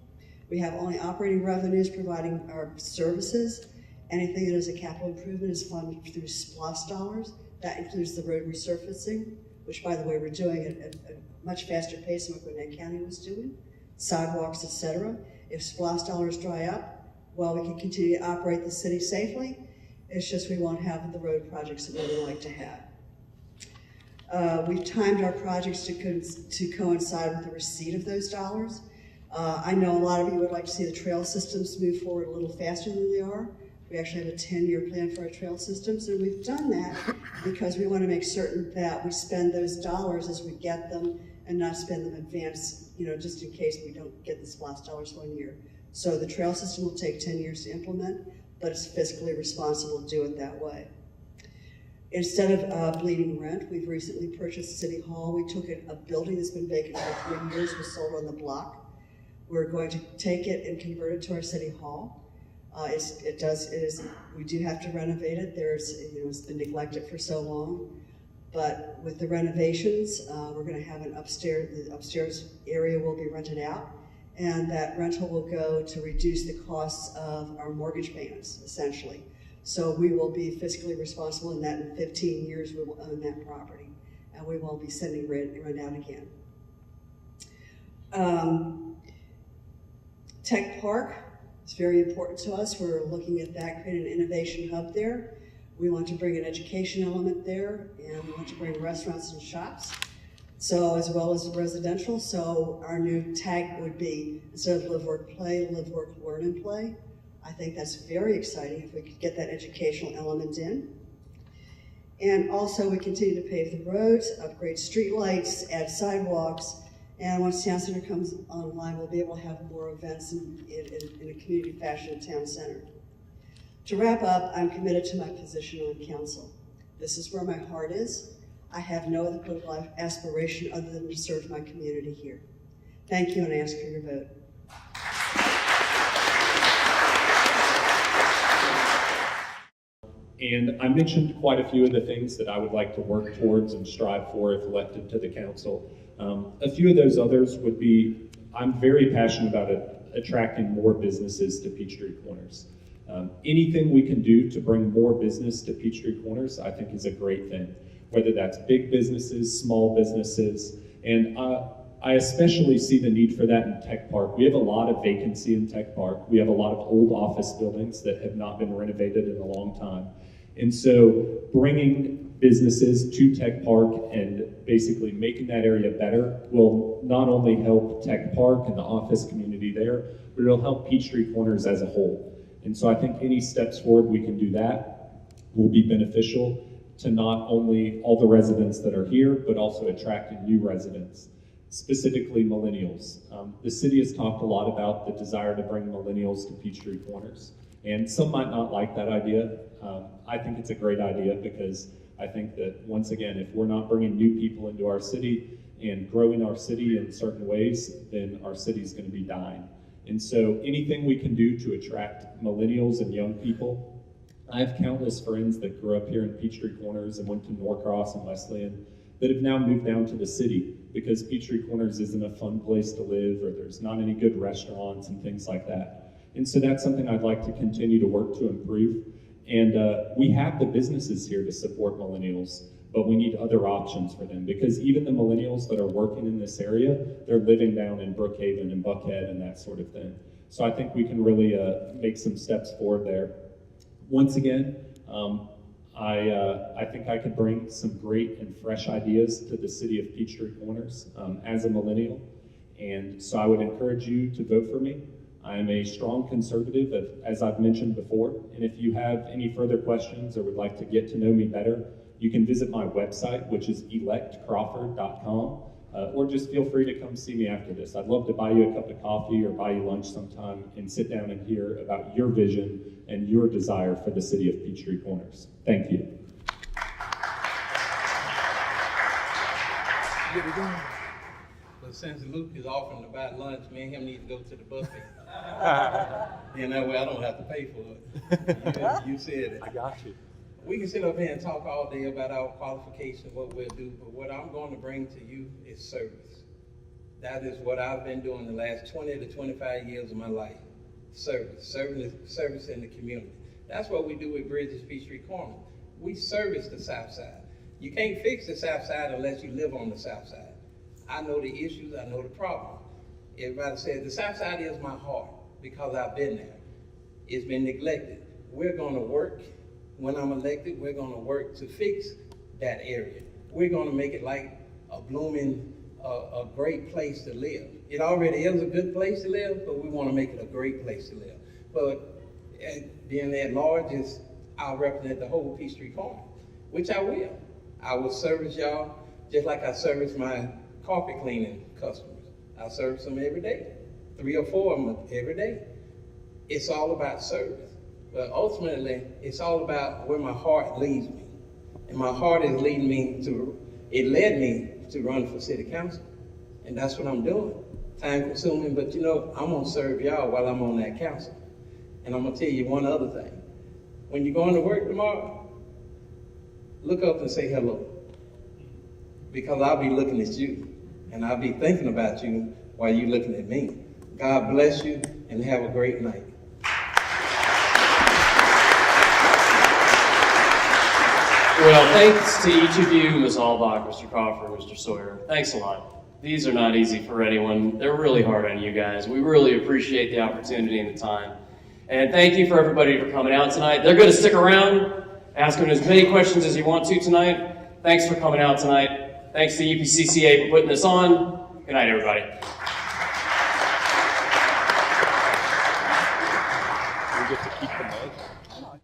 D: We have only operating revenues providing our services. Anything that is a capital improvement is funded through SPLOST dollars. That includes the road resurfacing, which, by the way, we're doing at a much faster pace than what Gwinnett County was doing, sidewalks, etc. If SPLOST dollars dry up, well, we can continue to operate the city safely. It's just we won't have the road projects that we would like to have. We've timed our projects to coincide with the receipt of those dollars. I know a lot of you would like to see the trail systems move forward a little faster than they are. We actually have a 10-year plan for our trail systems, and we've done that because we want to make certain that we spend those dollars as we get them and not spend them in advance, just in case we don't get the SPLOST dollars 1 year. So the trail system will take 10 years to implement, but it's fiscally responsible to do it that way. Instead of bleeding rent, we've recently purchased City Hall. We took a building that's been vacant for 3 years, was sold on the block. We're going to take it and convert it to our City Hall. We do have to renovate it. It's been neglected for so long. But with the renovations, we're going to have the upstairs area will be rented out, and that rental will go to reduce the costs of our mortgage payments, essentially. So we will be fiscally responsible in that in 15 years we will own that property, and we won't be sending rent out again. Tech Park is very important to us. We're looking at that, creating an innovation hub there. We want to bring an education element there, and we want to bring restaurants and shops. So as well as residential, so our new tag would be, instead of live, work, play, live, work, learn, and play. I think that's very exciting if we could get that educational element in. And also we continue to pave the roads, upgrade street lights, add sidewalks, and once Town Center comes online, we'll be able to have more events in a community fashion in Town Center. To wrap up, I'm committed to my position on council. This is where my heart is. I have no other political aspiration other than to serve my community here. Thank you, and I ask for your vote.
C: And I mentioned quite a few of the things that I would like to work towards and strive for if elected to the council. A few of those others would be, I'm very passionate about attracting more businesses to Peachtree Corners. Anything we can do to bring more business to Peachtree Corners, I think is a great thing. Whether that's big businesses, small businesses, and I especially see the need for that in Tech Park. We have a lot of vacancy in Tech Park. We have a lot of old office buildings that have not been renovated in a long time. And so bringing businesses to Tech Park and basically making that area better will not only help Tech Park and the office community there, but it'll help Peachtree Corners as a whole. And so I think any steps forward we can do that will be beneficial to not only all the residents that are here, but also attracting new residents, specifically millennials. The city has talked a lot about the desire to bring millennials to Peachtree Corners. And some might not like that idea. I think it's a great idea because I think that, once again, if we're not bringing new people into our city and growing our city in certain ways, then our city's going to be dying. And so anything we can do to attract millennials and young people. I have countless friends that grew up here in Peachtree Corners and went to Norcross and Wesleyan that have now moved down to the city because Peachtree Corners isn't a fun place to live, or there's not any good restaurants and things like that. And so that's something I'd like to continue to work to improve. And we have the businesses here to support millennials, but we need other options for them, because even the millennials that are working in this area, they're living down in Brookhaven and Buckhead and that sort of thing. So I think we can really make some steps forward there. Once again, I think I could bring some great and fresh ideas to the city of Peachtree Corners as a millennial. And so I would encourage you to vote for me. I am a strong conservative, as I've mentioned before. And if you have any further questions or would like to get to know me better, you can visit my website, which is electcrawford.com, or just feel free to come see me after this. I'd love to buy you a cup of coffee or buy you lunch sometime and sit down and hear about your vision and your desire for the city of Peachtree Corners. Thank you.
B: But since Luke is offering to buy lunch, me and him need to go to the buffet. And that way I don't have to pay for it. You said it.
E: I got you.
B: We can sit up here and talk all day about our qualifications, what we'll do, but what I'm going to bring to you is service. That is what I've been doing the last 20 to 25 years of my life. Service in the community. That's what we do with Bridges Peachtree Corner. We service the South Side. You can't fix the South Side unless you live on the South Side. I know the issues, I know the problem. Everybody says the South Side is my heart because I've been there. It's been neglected. We're going to work. When I'm elected, we're going to work to fix that area. We're going to make it like a blooming, a great place to live. It already is a good place to live, but we want to make it a great place to live. But being at large, I'll represent the whole Peachtree Corner, which I will. I will service y'all just like I service my carpet cleaning customers. I service them every day, 3 or 4 of them every day. It's all about service. But ultimately, it's all about where my heart leads me. And my heart is leading me it led me to run for city council. And that's what I'm doing. Time consuming, but you know, I'm gonna serve y'all while I'm on that council. And I'm gonna tell you one other thing. When you're going to work tomorrow, look up and say hello. Because I'll be looking at you. And I'll be thinking about you while you're looking at me. God bless you and have a great night.
A: Well, thanks to each of you, Ms. Aulbach, Mr. Crawford, Mr. Sawyer. Thanks a lot. These are not easy for anyone. They're really hard on you guys. We really appreciate the opportunity and the time. And thank you for everybody for coming out tonight. They're going to stick around, asking as many questions as you want to tonight. Thanks for coming out tonight. Thanks to UPCCA for putting this on. Good night, everybody.